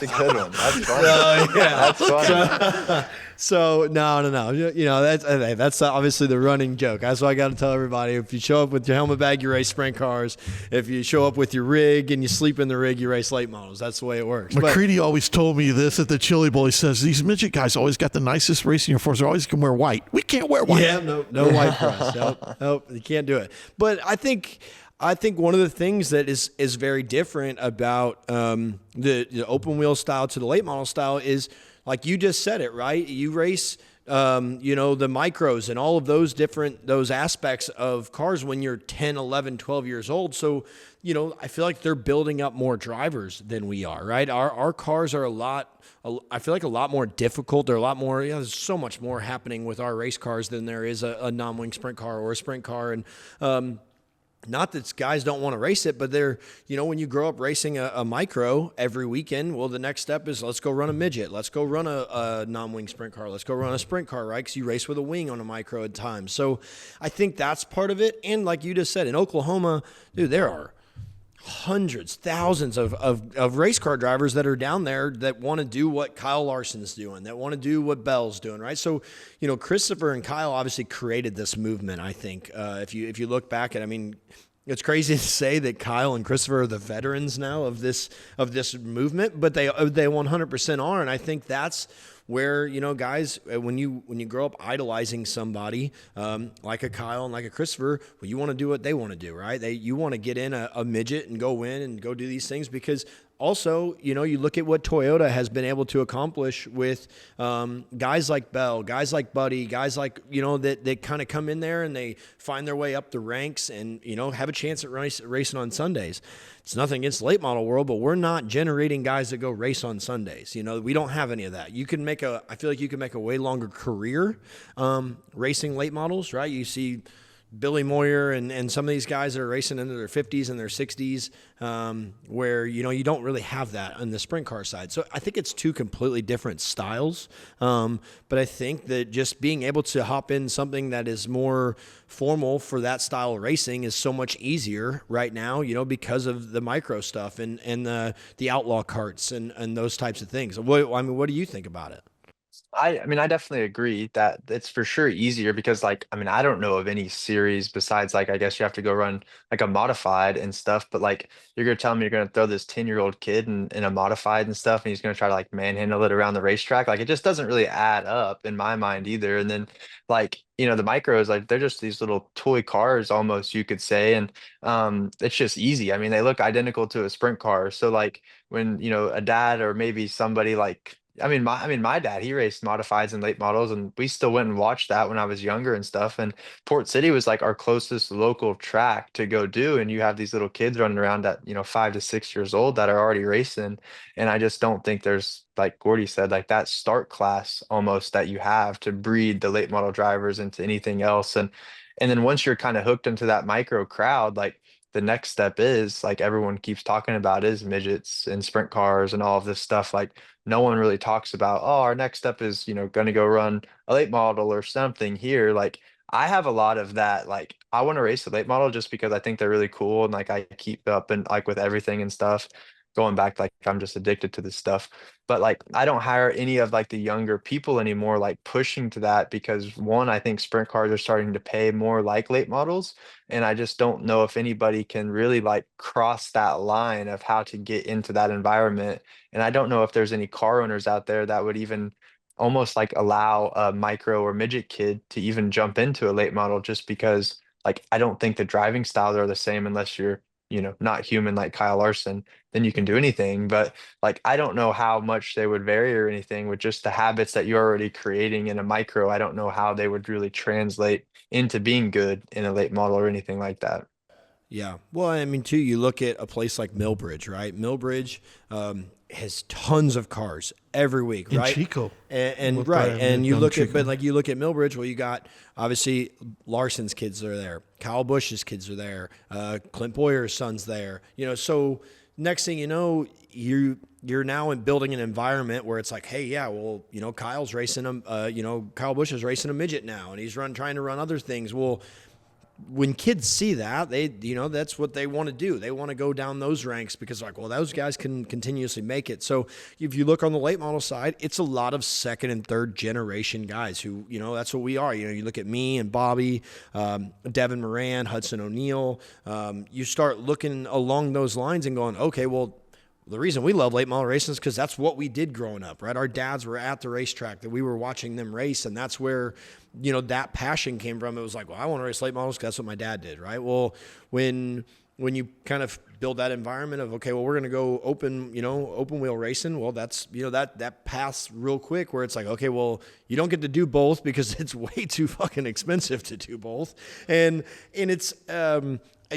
a good one. That's funny. yeah. That's funny. So no. That's obviously the running joke. That's why I got to tell everybody: if you show up with your helmet bag, you race sprint cars. If you show up with your rig and you sleep in the rig, you race late models. That's the way it works. McCready always told me this at the Chili Bowl. He says these midget guys always got the nicest racing uniforms. They always can wear white. We can't wear white. Yeah, no white for us. Nope, you can't do it. But I think one of the things that is very different about the open wheel style to the late model style is, like you just said it, right? You race, the micros and all of those aspects of cars when you're 10, 11, 12 years old. So, I feel like they're building up more drivers than we are, right? Our cars are I feel like a lot more difficult. They're a lot more, there's so much more happening with our race cars than there is a non-wing sprint car or a sprint car. And, not that guys don't want to race it, but they're, when you grow up racing a micro every weekend, well, the next step is let's go run a midget. Let's go run a non-wing sprint car. Let's go run a sprint car, right? Because you race with a wing on a micro at times. So I think that's part of it. And like you just said, in Oklahoma, dude, there are hundreds, thousands of race car drivers that are down there that want to do what Kyle Larson's doing, that want to do what Bell's doing, right? So, Christopher and Kyle obviously created this movement, I think. If you look back at, it's crazy to say that Kyle and Christopher are the veterans now of this movement, but they 100% are, and I think that's where, guys, when you grow up idolizing somebody like a Kyle and like a Christopher, well, you want to do what they want to do, right? You want to get in a midget and go win and go do these things because also, you look at what Toyota has been able to accomplish with guys like Bell, guys like Buddy, guys like, that kind of come in there and they find their way up the ranks and, have a chance at racing on Sundays. It's nothing against the late model world, but we're not generating guys that go race on Sundays. We don't have any of that. I feel like you can make a way longer career racing late models, right? You see Billy Moyer and some of these guys that are racing into their 50s and their 60s, where, you don't really have that on the sprint car side. So I think it's two completely different styles. But I think that just being able to hop in something that is more formal for that style of racing is so much easier right now, because of the micro stuff and the outlaw carts and those types of things. What do you think about it? I definitely agree that it's for sure easier because I don't know of any series besides I guess you have to go run like a modified and stuff, but you're gonna tell me you're gonna throw this 10-year-old kid in a modified and stuff and he's gonna try to manhandle it around the racetrack. It just doesn't really add up in my mind either. And then the micros, they're just these little toy cars almost, you could say, and it's just easy. They look identical to a sprint car. So when a dad or maybe somebody my dad, he raced modifieds and late models, and we still went and watched that when I was younger and stuff. And Port City was our closest local track to go do. And you have these little kids running around at 5 to 6 years old that are already racing. And I just don't think there's, like Gordy said, that start class almost that you have to breed the late model drivers into anything else. And then once you're kind of hooked into that micro crowd, the next step is everyone keeps talking about is midgets and sprint cars and all of this stuff. No one really talks about, oh, our next step is, going to go run a late model or something here. I have a lot of that. I want to race a late model just because I think they're really cool. And I keep up and with everything and stuff going back, I'm just addicted to this stuff. But I don't hire any of the younger people anymore, pushing to that because one, I think sprint cars are starting to pay more like late models. And I just don't know if anybody can really cross that line of how to get into that environment. And I don't know if there's any car owners out there that would even almost allow a micro or midget kid to even jump into a late model just because I don't think the driving styles are the same unless you're not human like Kyle Larson, then you can do anything. But I don't know how much they would vary or anything with just the habits that you're already creating in a micro. I don't know how they would really translate into being good in a late model or anything like that. Yeah. Well, too, you look at a place like Millbridge, right? Millbridge, has tons of cars every week, In right? Chico. And Brian and you done look at, Chico. but like you look at Millbridge, well, you got obviously Larson's kids are there, Kyle Busch's kids are there, Clint Boyer's son's there, so next thing you know, you're now in building an environment where it's like, hey, yeah, well, Kyle's racing him, Kyle Busch is racing a midget now, and he's trying to run other things. Well, when kids see that, they, that's what they want to do. They want to go down those ranks because like, well, those guys can continuously make it. So if you look on the late model side, it's a lot of second and third generation guys who, that's what we are. You look at me and Bobby, Devin Moran, Hudson O'Neill. You start looking along those lines and going, okay, well, the reason we love late model racing is because that's what we did growing up, right? Our dads were at the racetrack, that we were watching them race, and that's where, that passion came from. It was like, well, I want to race late models because that's what my dad did, right? Well, when you kind of build that environment of, okay, well, we're going to go open wheel racing, well, that's, that paths real quick where it's like, okay, well, you don't get to do both because it's way too fucking expensive to do both. And it's,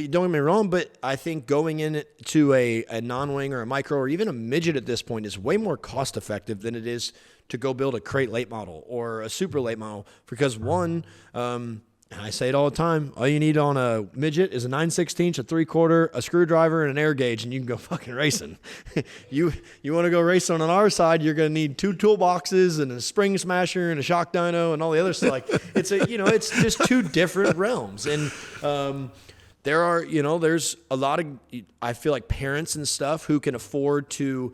don't get me wrong, but I think going into a non-wing or a micro or even a midget at this point is way more cost effective than it is to go build a crate late model or a super late model. Because one, and I say it all the time, all you need on a midget is a 9/16, a 3/4, a screwdriver, and an air gauge, and you can go fucking racing. You want to go racing on our side, you're going to need 2 toolboxes and a spring smasher and a shock dyno and all the other stuff. Like it's it's just two different realms. And there are, there's a lot of, I feel like parents and stuff who can afford to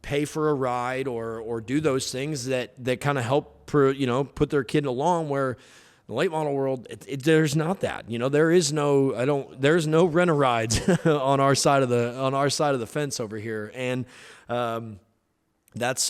pay for a ride or do those things that kind of help, put their kid along, where the late model world, there's not that, there's no rent-a-rides on our side of the fence over here. And,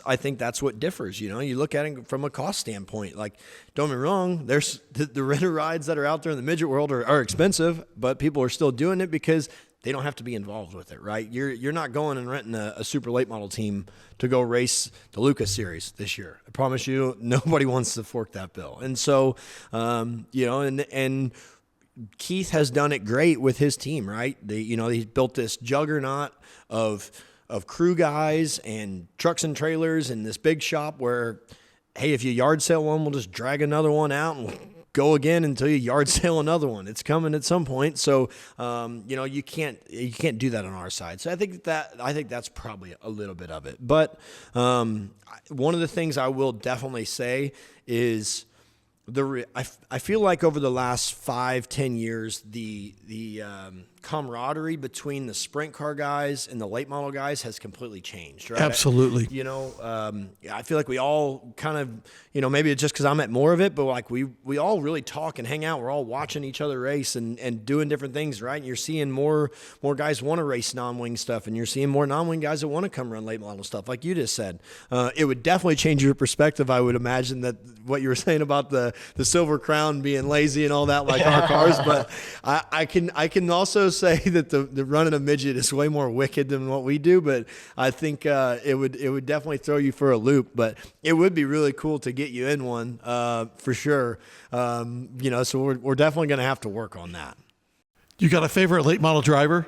I think that's what differs. You look at it from a cost standpoint. Like, don't get me wrong, there's the renter rides that are out there in the midget world are expensive, but people are still doing it because they don't have to be involved with it, right? You're not going and renting a super late model team to go race the Lucas Series this year. I promise you, nobody wants to fork that bill. And so, and Keith has done it great with his team, right? He built this juggernaut of crew guys and trucks and trailers in this big shop where, hey, if you yard sale one, we'll just drag another one out and we'll go again until you yard sale another one. It's coming at some point. So, you can't do that on our side. So I think that's probably a little bit of it. But one of the things I will definitely say is I feel like over the last 5-10 years, the camaraderie between the sprint car guys and the late model guys has completely changed, right? Absolutely. I feel like we all kind of, maybe it's just because I'm at more of it, but like we all really talk and hang out. We're all watching each other race and doing different things, right? And you're seeing more guys want to race non-wing stuff, and you're seeing more non-wing guys that want to come run late model stuff, like you just said. It would definitely change your perspective, I would imagine, that what you were saying about the Silver Crown being lazy and all that, like our cars. But I can also say that the running a midget is way more wicked than what we do. But I think it would definitely throw you for a loop. But it would be really cool to get you in one for sure. So we're definitely going to have to work on that. You got a favorite late model driver?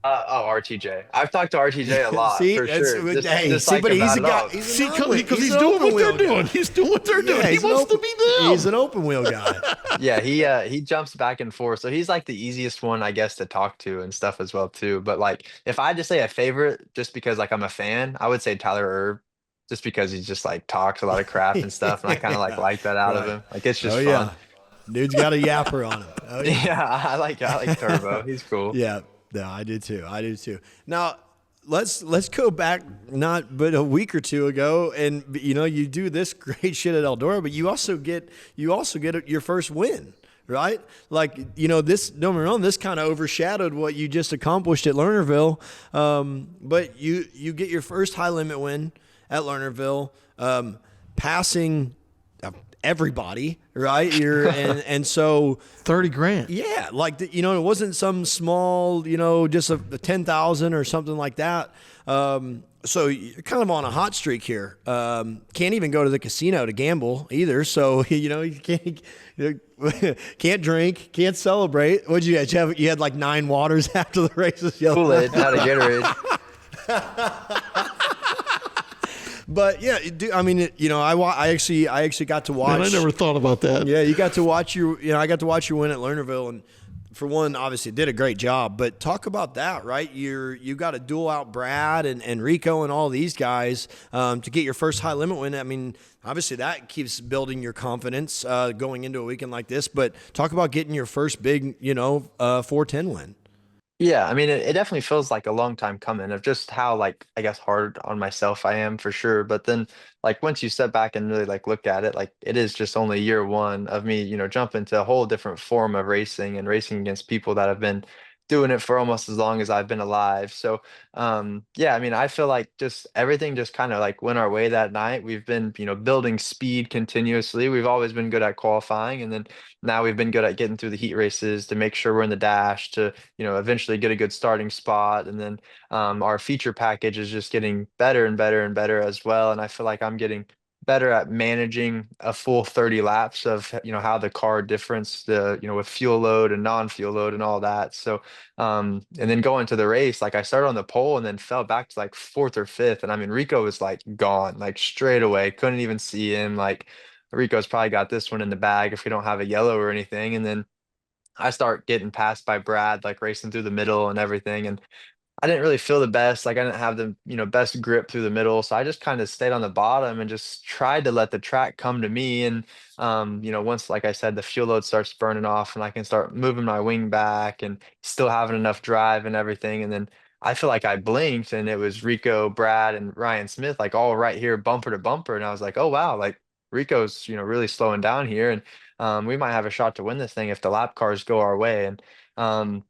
RTJ. I've talked to RTJ a lot. See, for sure. But he's a guy. Because he's doing what they're doing. He's doing what they're doing. He wants to be them. He's an open wheel guy. Yeah, he jumps back and forth. So he's like the easiest one, I guess, to talk to and stuff as well too. But like, if I had to say a favorite, just because like I'm a fan, I would say Tyler Erb, just because he just like talks a lot of crap and stuff, and I kind of like that out of him. Like, it's just fun. Yeah. Dude's got a yapper on him. Oh, yeah. Yeah, I like Turbo. He's cool. Yeah. No, I do too. Now, let's go back but a week or two ago, and you do this great shit at Eldora, but you also get your first win, right? Like, this, don't get me wrong, this kind of overshadowed what you just accomplished at Lernerville. But you get your first high limit win at Lernerville, passing everybody, right? And so $30,000. Yeah, like it wasn't some small, just a 10,000 or something like that. So you're kind of on a hot streak here. Can't even go to the casino to gamble either. So you can't drink, can't celebrate. What'd you have? You had like 9 waters after the races. Kool-Aid, not a Gatorade. But yeah, I mean, I actually got to watch. Man, I never thought about that. Yeah, you got to watch I got to watch you win at Lernerville, and for one, obviously did a great job. But talk about that, right? You got to duel out Brad and Rico and all these guys to get your first high limit win. I mean, obviously that keeps building your confidence going into a weekend like this. But talk about getting your first big, 410 win. Yeah, I mean, it definitely feels like a long time coming of just how, like, I guess hard on myself I am for sure. But then, like, once you step back and really like look at it, like it is just only year one of me, jumping to a whole different form of racing and racing against people that have been doing it for almost as long as I've been alive. So, yeah, I mean, I feel like just everything just kind of like went our way that night. We've been, building speed continuously. We've always been good at qualifying, and then now we've been good at getting through the heat races to make sure we're in the dash to eventually get a good starting spot. And then our feature package is just getting better and better and better as well. And I feel like I'm getting better at managing a full 30 laps of how the car difference with fuel load and non-fuel load and all that. So and then going to the race, like I started on the pole and then fell back to like fourth or fifth, and I mean Rico was like gone like straight away, couldn't even see him. Like Rico's probably got this one in the bag if we don't have a yellow or anything. And then I start getting passed by Brad, like racing through the middle and everything. And I didn't really feel the best. Like I didn't have the, best grip through the middle. So I just kind of stayed on the bottom and just tried to let the track come to me. And once, like I said, the fuel load starts burning off and I can start moving my wing back and still having enough drive and everything. And then I feel like I blinked and it was Rico, Brad, and Ryan Smith, like all right here, bumper to bumper. And I was like, oh wow, like Rico's, really slowing down here. And we might have a shot to win this thing if the lap cars go our way. And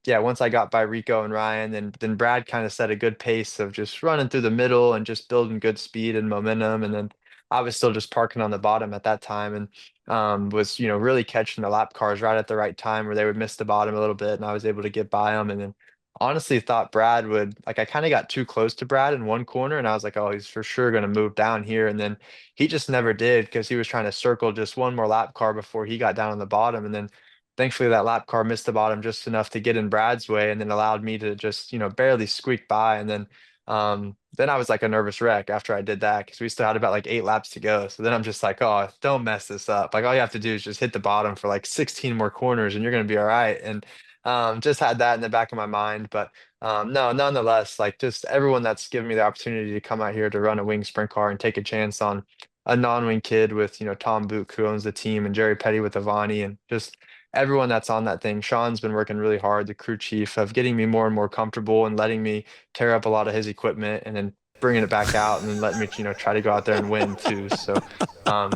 yeah, once I got by Rico and Ryan, then Brad kind of set a good pace of just running through the middle and just building good speed and momentum. And then I was still just parking on the bottom at that time and was, really catching the lap cars right at the right time where they would miss the bottom a little bit and I was able to get by them. And then honestly thought Brad would, like I kind of got too close to Brad in one corner and I was like, oh, he's for sure going to move down here. And then he just never did because he was trying to circle just one more lap car before he got down on the bottom. And then thankfully that lap car missed the bottom just enough to get in Brad's way and then allowed me to just, barely squeak by. And then I was like a nervous wreck after I did that because we still had about like 8 laps to go. So then I'm just like, oh, don't mess this up. Like all you have to do is just hit the bottom for like 16 more corners and you're going to be all right. And just had that in the back of my mind. But no, nonetheless, like just everyone that's given me the opportunity to come out here to run a wing sprint car and take a chance on a non-wing kid with, Tom Book, who owns the team, and Jerry Petty with Avani, and just everyone that's on that thing. Sean's been working really hard, the crew chief, of getting me more and more comfortable and letting me tear up a lot of his equipment and then bringing it back out and then letting me, try to go out there and win too. So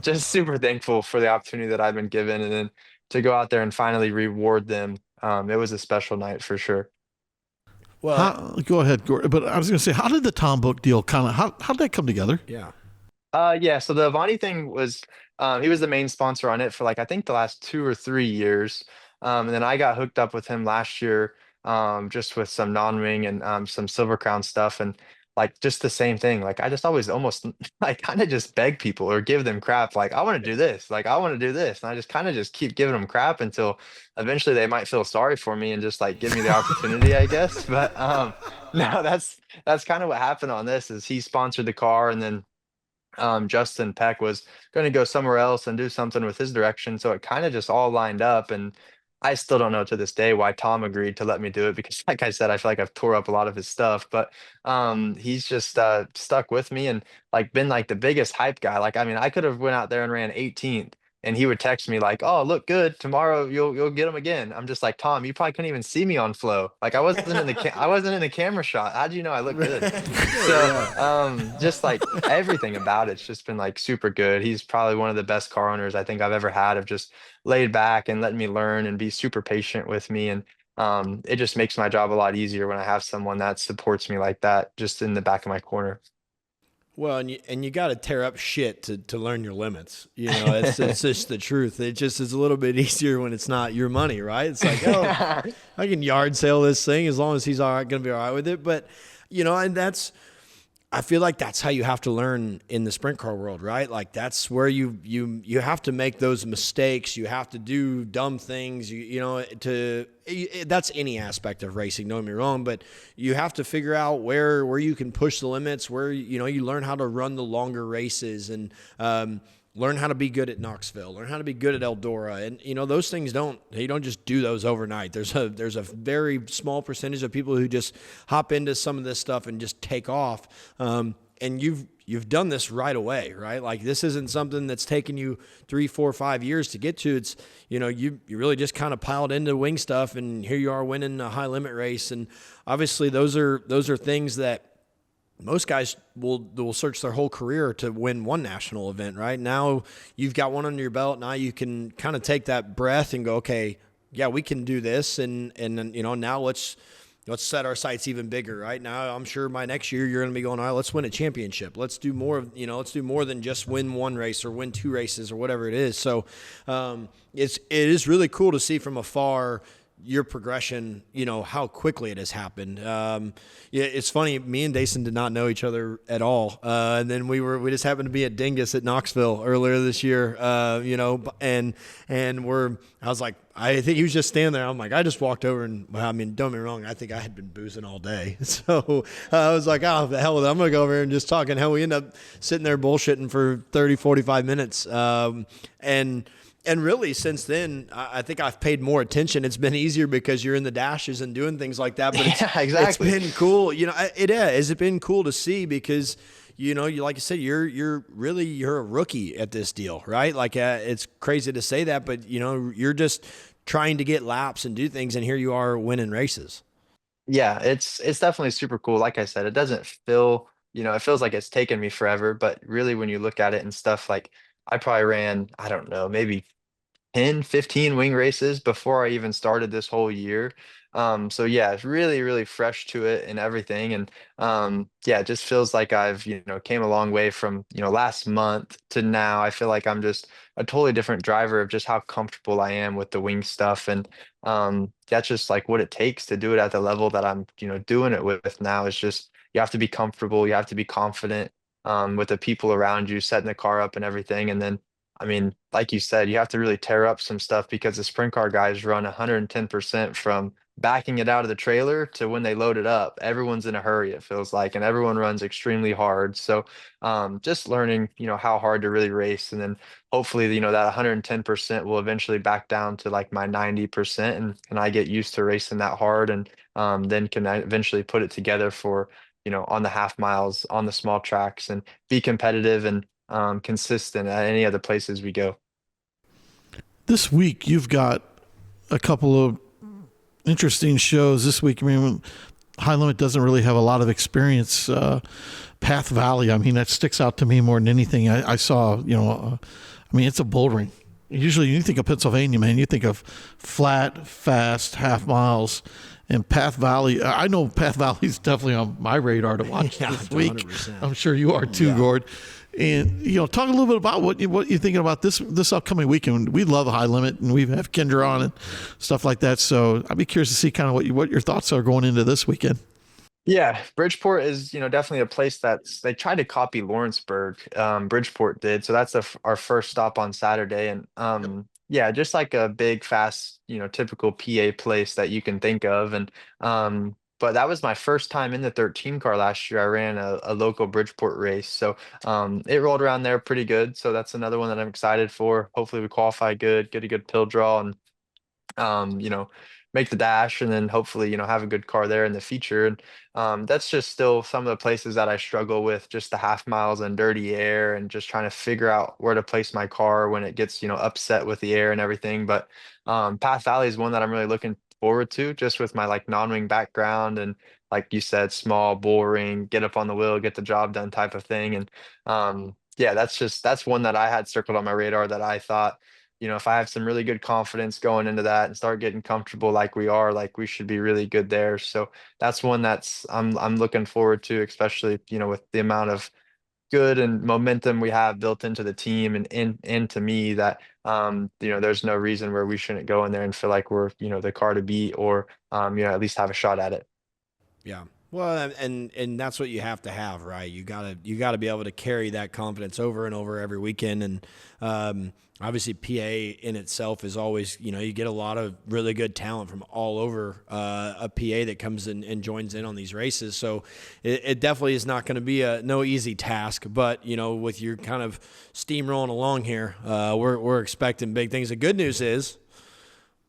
just super thankful for the opportunity that I've been given and then to go out there and finally reward them. It was a special night for sure. Well, go ahead, Gordon. But I was going to say, how did the Tom Book deal how did that come together? yeah. Yeah, so the Avani thing was he was the main sponsor on it for like I think the last 2 or 3 years. And then I got hooked up with him last year just with some non-wing and some Silver Crown stuff and like just the same thing. Like I just always almost like kind of just beg people or give them crap like I want to do this, like I want to do this. And I just kind of just keep giving them crap until eventually they might feel sorry for me and just like give me the opportunity, I guess. But no, that's kind of what happened on this is he sponsored the car and then Justin Peck was going to go somewhere else and do something with his direction. So it kind of just all lined up. And I still don't know to this day why Tom agreed to let me do it because, like I said, I feel like I've tore up a lot of his stuff. But he's just stuck with me and like been like the biggest hype guy. Like, I mean, I could have went out there and ran 18th. And he would text me like, "Oh, look good. Tomorrow you'll get him again." I'm just like, "Tom, you probably couldn't even see me on flow. Like I wasn't in the I wasn't in the camera shot. How do you know I look good?" So just like everything about it's just been like super good. He's probably one of the best car owners I think I've ever had of just laid back and letting me learn and be super patient with me. And it just makes my job a lot easier when I have someone that supports me like that just in the back of my corner. Well, and you got to tear up shit to learn your limits. It's just the truth. It just is a little bit easier when it's not your money, right? It's like, oh, I can yard sale this thing as long as he's going to be all right with it. But, and that's, I feel like that's how you have to learn in the sprint car world, right? Like that's where you have to make those mistakes. You have to do dumb things. That's any aspect of racing. Don't get me wrong, but you have to figure out where you can push the limits. Where you learn how to run the longer races and learn how to be good at Knoxville, learn how to be good at Eldora. And, those things you don't just do those overnight. There's a very small percentage of people who just hop into some of this stuff and just take off. And you've done this right away, right? Like this isn't something that's taken you 3, 4, 5 years to get to. It's, you really just kind of piled into wing stuff and here you are winning a high limit race. And obviously those are things that most guys will search their whole career to win one national event, right? Now you've got one under your belt. Now you can kind of take that breath and go, okay, yeah, we can do this. And now let's set our sights even bigger, right? Now I'm sure by next year you're going to be going, all right, let's win a championship. Let's do more, let's do more than just win one race or win 2 races or whatever it is. So it is really cool to see from afar your progression, how quickly it has happened. It's funny. Me and Daison did not know each other at all. And then we just happened to be at Dingus at Knoxville earlier this year, and I was like, I think he was just standing there. I'm like, I just walked over and, well, I mean, don't get me wrong. I think I had been boozing all day. So I was like, oh, the hell with it. I'm going to go over here and just talk. And hell, we end up sitting there bullshitting for 30, 45 minutes. And really, since then, I think I've paid more attention. It's been easier because you're in the dashes and doing things like that. But yeah, exactly. It's been cool. It has been cool to see because, you like I said, you're a rookie at this deal, right? Like it's crazy to say that, but you're just trying to get laps and do things, and here you are winning races. Yeah, it's definitely super cool. Like I said, it doesn't feel, it feels like it's taken me forever, but really when you look at it and stuff, like I probably ran, I don't know, maybe 10, 15 wing races before I even started this whole year. So yeah, it's really, really fresh to it and everything. And yeah, it just feels like I've, came a long way from, last month to now. I feel like I'm just a totally different driver of just how comfortable I am with the wing stuff. And that's just like what it takes to do it at the level that I'm, doing it with now. Is just you have to be comfortable, you have to be confident with the people around you, setting the car up and everything. And then I mean, like you said, you have to really tear up some stuff because the sprint car guys run 110% from backing it out of the trailer to when they load it up. Everyone's in a hurry, it feels like, and everyone runs extremely hard. So just learning, how hard to really race. And then hopefully, that 110% will eventually back down to like my 90% and I get used to racing that hard and then can I eventually put it together for, on the half miles, on the small tracks and be competitive and consistent at any other places we go. This week, you've got a couple of interesting shows this week. I mean, High Limit doesn't really have a lot of experience. Path Valley, I mean, that sticks out to me more than anything. I saw, I mean, it's a bull ring. Usually, you think of Pennsylvania, man, you think of flat, fast, half miles. And Path Valley, I know Path Valley is definitely on my radar to watch this week. 100%. I'm sure you are too, Gord. And talk a little bit about what you're thinking about this upcoming weekend. We love High Limit, and we have Kendra on and stuff like that. So I'd be curious to see kind of what your thoughts are going into this weekend. Yeah, Bridgeport is, definitely a place they tried to copy Lawrenceburg. Bridgeport did. So that's our first stop on Saturday. And yeah, just like a big, fast, typical PA place that you can think of. And but that was my first time in the 13 car last year. I ran a local Bridgeport race. So it rolled around there pretty good. So that's another one that I'm excited for. Hopefully we qualify good, get a good pill draw and make the dash and then hopefully, have a good car there in the feature. And that's just still some of the places that I struggle with, just the half miles and dirty air and just trying to figure out where to place my car when it gets, upset with the air and everything. But Path Valley is one that I'm really looking forward to just with my like non-wing background and like you said, small bull ring, get up on the wheel, get the job done type of thing. And yeah, that's one that I had circled on my radar that I thought if I have some really good confidence going into that and start getting comfortable like we are, like we should be really good there. So that's one that's I'm looking forward to, especially, with the amount of good and momentum we have built into the team and into me that there's no reason where we shouldn't go in there and feel like we're, the car to beat or at least have a shot at it. Yeah. Well, and that's what you have to have, right? You gotta be able to carry that confidence over and over every weekend, and obviously PA in itself is always, you get a lot of really good talent from all over a PA that comes in and joins in on these races. So it definitely is not going to be no easy task, but with your kind of steamrolling along here, we're expecting big things. The good news is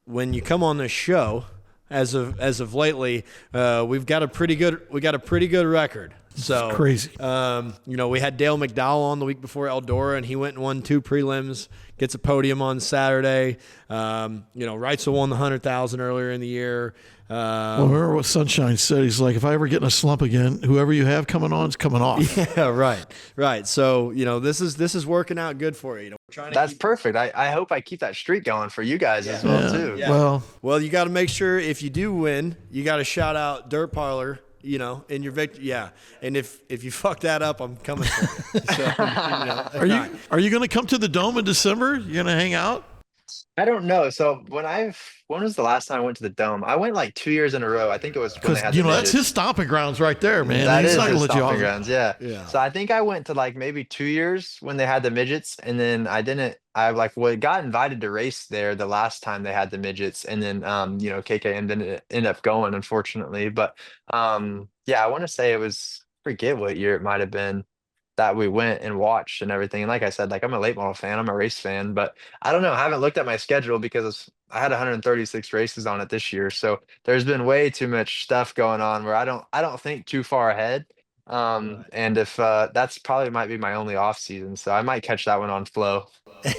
when you come on this show. As of lately, we've got a pretty good record. So it's crazy. We had Dale McDowell on the week before Eldora, and he went and won 2 prelims. Gets a podium on Saturday. Wrightsville won the 100,000 earlier in the year. Well, remember what Sunshine said? He's like, if I ever get in a slump again, whoever you have coming on is coming off. Yeah, right. So this is working out good for you. We're trying to That's perfect. I hope I keep that streak going for you guys as well too. Yeah. Well, you got to make sure if you do win, you got to shout out Dirt Parlor. In your victory, yeah. And if you fuck that up, I'm coming for you. So, Are you going to come to the Dome in December? You going to hang out? I don't know. So when was the last time I went to the Dome? I went like 2 years in a row. I think it was when they had the that's midgets. his stomping grounds right there, man. That He's is not his gonna let you stomping off. grounds, yeah. Yeah. So I think I went to like maybe 2 years when they had the midgets, and then I didn't. I got invited to race there the last time they had the midgets, and then KKM didn't end up going, unfortunately. But yeah, I want to say it was, forget what year it might have been that we went and watched and everything. And like I said, like I'm a late model fan, I'm a race fan, but I don't know. I haven't looked at my schedule because I had 136 races on it this year. So there's been way too much stuff going on where I don't think too far ahead. And if that's probably might be my only off season, so I might catch that one on flow.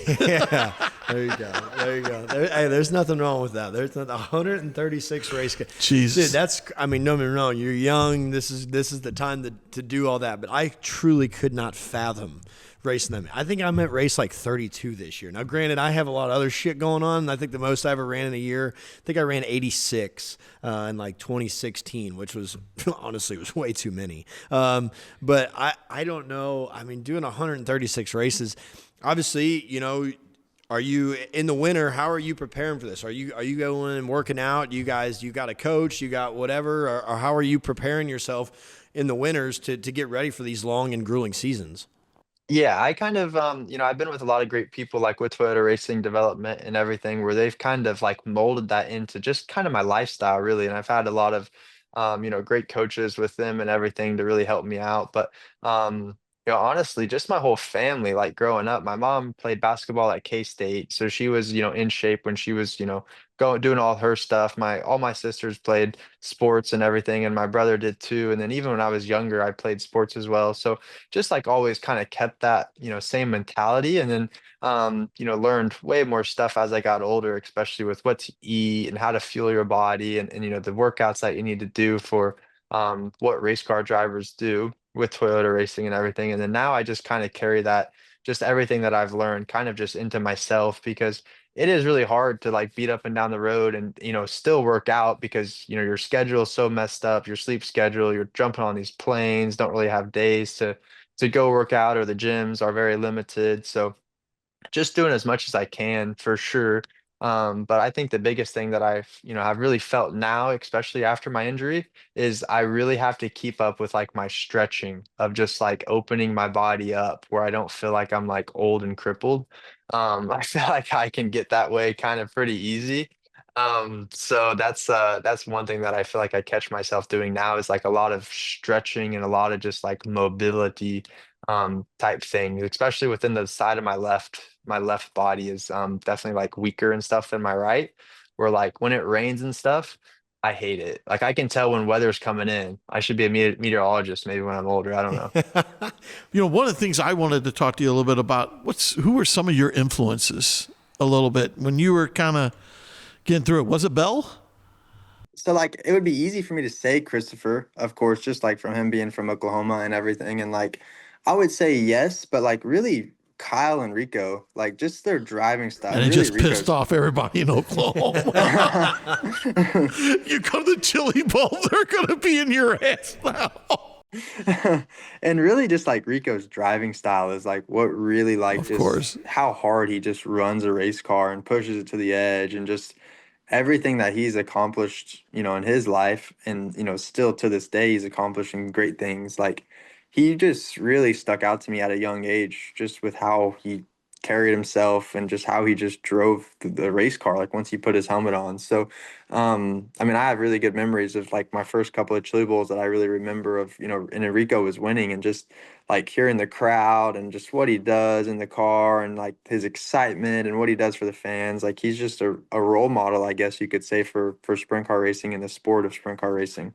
Yeah, there you go. Hey, there's nothing wrong with that. There's not 136 race. Jesus, dude, no. You're young. This is the time to do all that. But I truly could not fathom racing them. I think I'm at race like 32 this year. Now, granted, I have a lot of other shit going on. I think the most I ever ran in a year, I think I ran 86 in like 2016, which was honestly was way too many. But I don't know. I mean, doing 136 races, obviously, are you in the winter? How are you preparing for this? Are you going and working out? You got a coach, you got whatever, or how are you preparing yourself in the winters to get ready for these long and grueling seasons? Yeah, I kind of, I've been with a lot of great people like with Toyota Racing Development and everything, where they've kind of like molded that into just kind of my lifestyle, really. And I've had a lot of, great coaches with them and everything to really help me out. But, honestly, just my whole family, like growing up, my mom played basketball at K-State. So she was, in shape when she was, going, doing all her stuff. All my sisters played sports and everything, and my brother did too. And then even when I was younger, I played sports as well. So just like always kind of kept that, same mentality. And then, learned way more stuff as I got older, especially with what to eat and how to fuel your body and the workouts that you need to do for what race car drivers do with Toyota racing and everything. And then now I just kind of carry that, just everything that I've learned kind of just into myself, because it is really hard to like beat up and down the road and, still work out because, your schedule is so messed up, your sleep schedule, you're jumping on these planes, don't really have days to go work out, or the gyms are very limited. So just doing as much as I can for sure. But I think the biggest thing that I've really felt now, especially after my injury, is I really have to keep up with like my stretching of just like opening my body up where I don't feel like I'm like old and crippled. I feel like I can get that way kind of pretty easy. So that's one thing that I feel like I catch myself doing now is like a lot of stretching and a lot of just like mobility type thing, especially within the side of my left body is definitely like weaker and stuff than my right, where like when it rains and stuff, I hate it. Like I can tell when weather's coming in. I should be a meteorologist maybe when I'm older. I don't know. One of the things I wanted to talk to you a little bit about, who were some of your influences a little bit when you were kind of getting through it? Was it Bell? So like it would be easy for me to say Christopher, of course, just like from him being from Oklahoma and everything. And like I would say yes, but like really Kyle and Rico, like just their driving style. And it really just pissed off everybody in Oklahoma. You go to the Chili Bowl, they're going to be in your ass now. And really just like Rico's driving style is like what really like Of just course. how hard he just runs a race car and pushes it to the edge and just everything that he's accomplished, in his life, and still to this day he's accomplishing great things. Like he just really stuck out to me at a young age, just with how he carried himself and just how he just drove the race car. Like once he put his helmet on, so I mean, I have really good memories of like my first couple of Chili Bowls that I really remember of, and Enrico was winning and just like hearing the crowd and just what he does in the car and like his excitement and what he does for the fans. Like he's just a role model, I guess you could say, for sprint car racing and the sport of sprint car racing.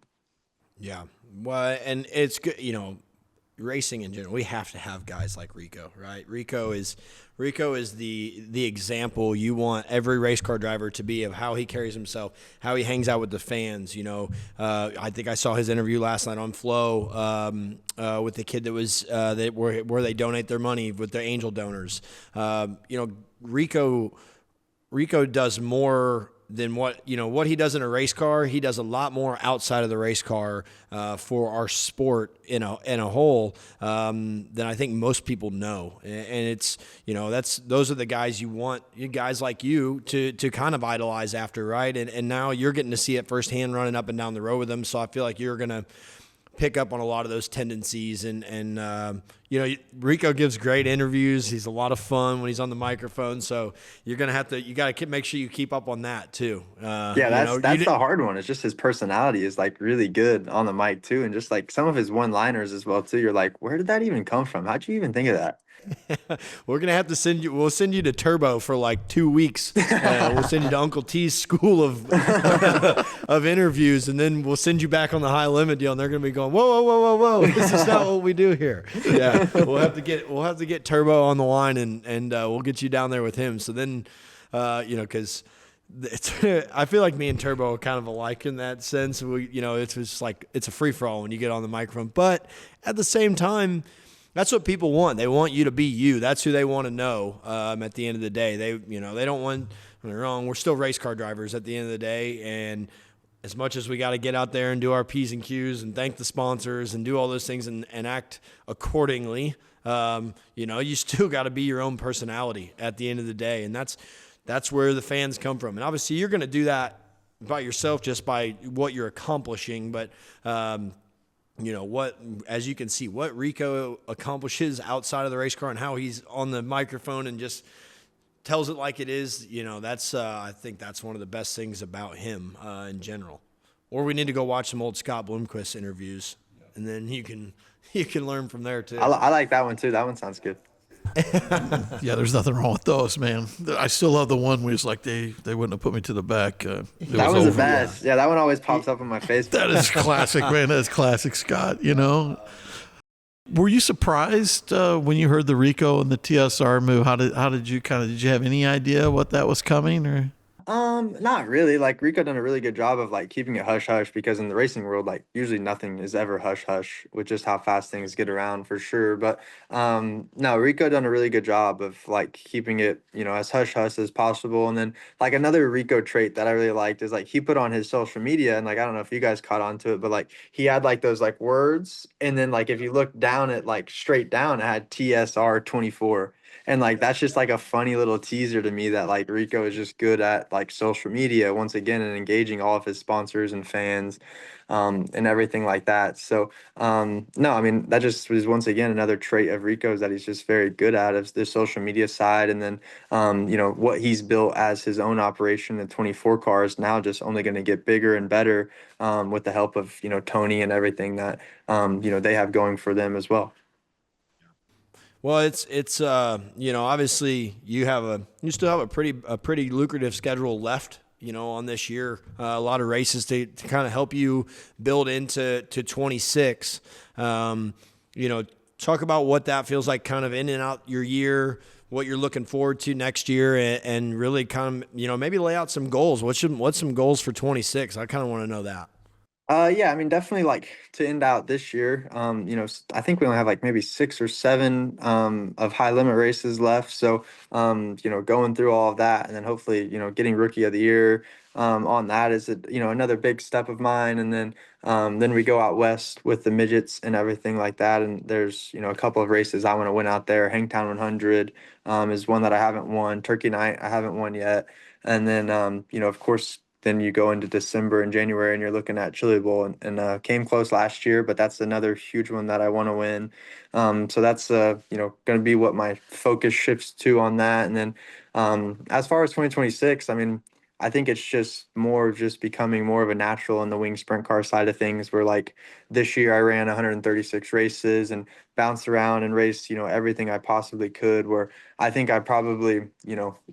Yeah. Well, and it's good, racing in general. We have to have guys like Rico, right? Rico is the example you want every race car driver to be, of how he carries himself, how he hangs out with the fans. I think I saw his interview last night on Flow with the kid that was where they donate their money with the angel donors. Rico does more than what he does in a race car. He does a lot more outside of the race car for our sport in a whole than I think most people know. And it's those are the guys you want, guys like you to kind of idolize after, right? And now you're getting to see it firsthand running up and down the road with them. So I feel like you're gonna pick up on a lot of those tendencies, and Rico gives great interviews. He's a lot of fun when he's on the microphone, so you got to make sure you keep up on that too. That's the hard one. It's just his personality is like really good on the mic too, and just like some of his one-liners as well too. You're like, where did that even come from? How'd you even think of that? We're gonna have to we'll send you to Turbo for like 2 weeks. We'll send you to Uncle T's school of of interviews, and then we'll send you back on the high limit deal, and they're gonna be going, whoa, this is not what we do here. Yeah, we'll have to get Turbo on the line, and we'll get you down there with him. So then, because I feel like me and Turbo are kind of alike in that sense. It's just like it's a free for all when you get on the microphone, but at the same time, that's what people want. They want you to be you. That's who they want to know. At the end of the day, they don't want. They're wrong. We're still race car drivers at the end of the day, and as much as we got to get out there and do our P's and Q's and thank the sponsors and do all those things and act accordingly, you still got to be your own personality at the end of the day, and that's where the fans come from. And obviously, you're going to do that by yourself, just by what you're accomplishing, but. As you can see, what Rico accomplishes outside of the race car and how he's on the microphone and just tells it like it is, I think that's one of the best things about him in general. Or we need to go watch some old Scott Bloomquist interviews, and then you can learn from there too. I like that one too. That one sounds good. Yeah, there's nothing wrong with those, man. I still love the one where it's like they wouldn't have put me to the back. That was the best. Yeah, that one always pops up on my face. That is classic, man. That is classic Scott, Were you surprised when you heard the Rico and the TSR move? Did you have any idea what that was coming, or? Not really. Like Rico done a really good job of like keeping it hush hush, because in the racing world, like usually nothing is ever hush hush with just how fast things get around, for sure. But no, Rico done a really good job of like keeping it, as hush hush as possible. And then like another Rico trait that I really liked is like he put on his social media, and like I don't know if you guys caught on to it, but like he had like those like words, and then like if you look down at like straight down, it had TSR 24. And like that's just like a funny little teaser to me that like Rico is just good at like social media once again and engaging all of his sponsors and fans and everything like that. So no, I mean that just was once again another trait of Rico's that he's just very good at, is the social media side, and then what he's built as his own operation, the 24 cars now just only going to get bigger and better with the help of Tony and everything that they have going for them as well. Well, it's obviously you still have a pretty lucrative schedule left, on this year. A lot of races to kind of help you build into 26. Talk about what that feels like, kind of in and out your year, what you're looking forward to next year, and really kind of maybe lay out some goals. What's some goals for 26? I kind of want to know that. Yeah, I mean, definitely like to end out this year. I think we only have like maybe 6 or 7 of high limit races left. So, going through all of that and then hopefully, getting rookie of the year on that is another big step of mine. And then we go out west with the midgets and everything like that. And there's, a couple of races I want to win out there. Hangtown 100 is one that I haven't won. Turkey Night I haven't won yet. And then, of course, then you go into December and January and you're looking at Chili Bowl and came close last year, but that's another huge one that I want to win. So that's going to be what my focus shifts to on that. And then as far as 2026, I mean, I think it's just more of just becoming more of a natural in the wing sprint car side of things. Where like this year I ran 136 races and bounced around and raced, everything I possibly could. Where I think I probably,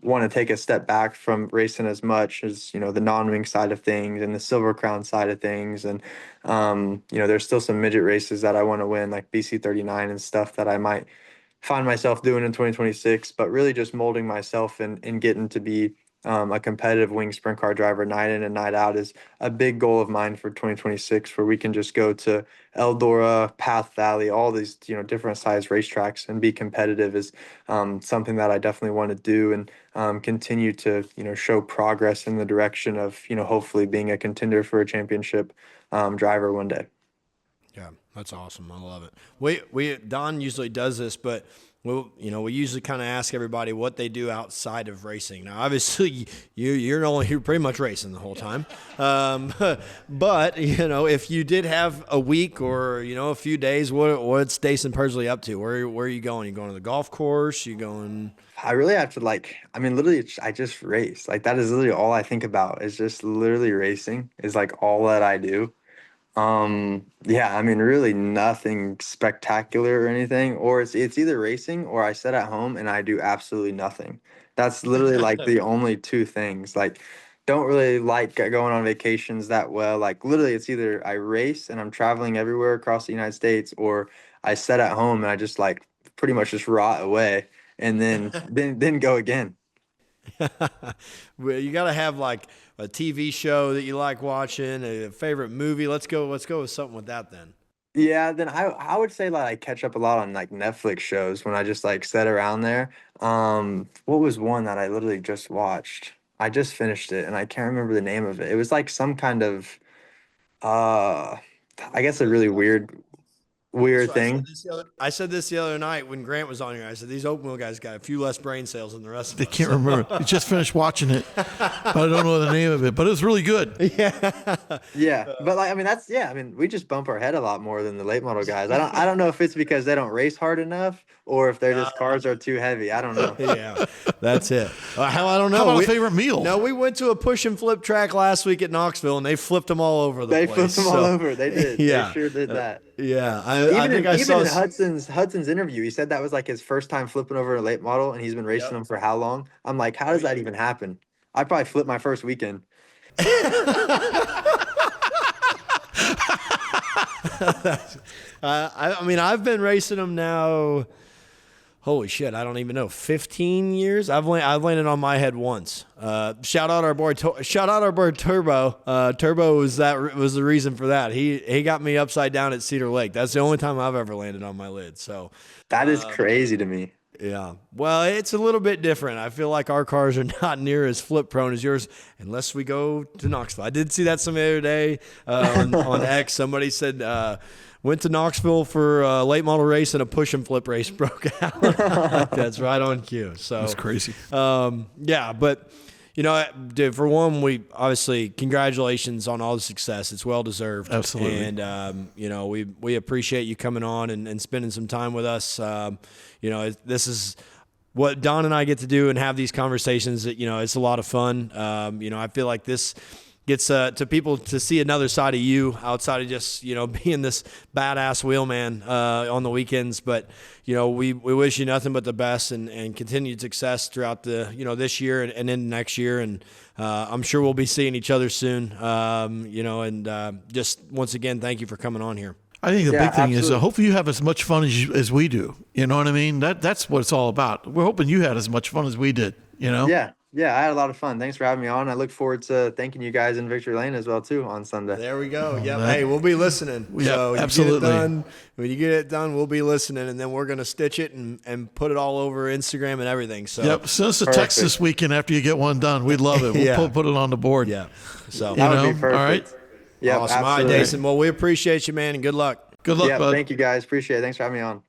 want to take a step back from racing as much as, the non-wing side of things and the Silver Crown side of things. And, there's still some midget races that I want to win, like BC 39 and stuff that I might find myself doing in 2026, but really just molding myself and getting to be a competitive wing sprint car driver night in and night out is a big goal of mine for 2026, where we can just go to Eldora, Path Valley, all these, different size racetracks and be competitive is something that I definitely want to do and continue to, show progress in the direction of, hopefully being a contender for a championship driver one day. Yeah, that's awesome. I love it. We Don usually does this, but we usually kind of ask everybody what they do outside of racing. Now, obviously, you're pretty much racing the whole time. But if you did have a week or a few days, what's Daison Pursley up to? Where are you going? You going to the golf course? You going? I really have to literally, I just race. Like that is literally all I think about is just literally racing is like all that I do. Yeah, I mean, really nothing spectacular or anything, or it's either racing or I sit at home and I do absolutely nothing. That's literally like the only two things. Like, don't really like going on vacations that well. Like, literally, it's either I race and I'm traveling everywhere across the United States, or I sit at home and I just like pretty much just rot away and then go again. Well, you got to have like a TV show that you like watching, a favorite movie. Let's go with something with that then. Yeah, then I would say like I catch up a lot on like Netflix shows when I just like sit around there. What was one that I literally just watched? I just finished it and I can't remember the name of it. It was like some kind of uh I guess a really weird So thing. I said this the other night when Grant was on here. I said these open wheel guys got a few less brain cells than the rest of I us. can't remember. I just finished watching it, but I don't know the name of it. But it was really good. Yeah, but like I mean that's yeah, I mean we just bump our head a lot more than the late model guys. I don't know if it's because they don't race hard enough or if their just cars are too heavy. I don't know. Yeah, that's it. How I don't know. How about a favorite meal? No, we went to a push and flip track last week at Knoxville, and they flipped them all over the They place. flipped them all over. They did. Yeah. They sure did that. Yeah, I think I Even saw. in Hudson's interview, he said that was like his first time flipping over a late model, and he's been racing them for how long? I'm like, how does that even happen? I probably flipped my first weekend. I mean, I've been racing them now. Holy shit, I don't even know. 15 years. I've landed on my head once. Shout out our boy Turbo. Turbo was the reason for that. He got me upside down at Cedar Lake. That's the only time I've ever landed on my lid. So That is crazy to me. yeah. Well, it's a little bit different. I feel like our cars are not near as flip prone as yours, unless we go to Knoxville. I did see that some other day on X. Somebody said went to Knoxville for a late model race and a push and flip race broke out. That's right on cue. So That's crazy. yeah, but dude, for one, we obviously congratulations on all the success. It's well deserved. Absolutely. And we appreciate you coming on and spending some time with us. This is what Don and I get to do and have these conversations. That it's a lot of fun. I feel like this gets to people to see another side of you outside of just being this badass wheelman on the weekends. But we wish you nothing but the best and continued success throughout the this year and into next year. And I'm sure we'll be seeing each other soon. Just once again, thank you for coming on here. I think the Yeah, big thing is absolutely. hopefully you have as much fun as we do. You know what I mean? That's what it's all about. We're hoping you had as much fun as we did. Yeah. Yeah, I had a lot of fun. Thanks for having me on. I look forward to thanking you guys in Victory Lane as well too on Sunday. There we go. Yep. Hey, we'll be listening. Yeah, So you absolutely. Get it done, when you get it done, we'll be listening, and then we're going to stitch it and put it all over Instagram and everything. So Yep. Send us a text this weekend after you get one done. We'd love it. We'll Yeah. put it on the board. yeah. So That would know, be perfect. all right. Yeah, awesome. All right, absolutely. Daison. Well, we appreciate you, man, and good luck. Good luck, Yeah, bud. thank you guys. Appreciate it. Thanks for having me on.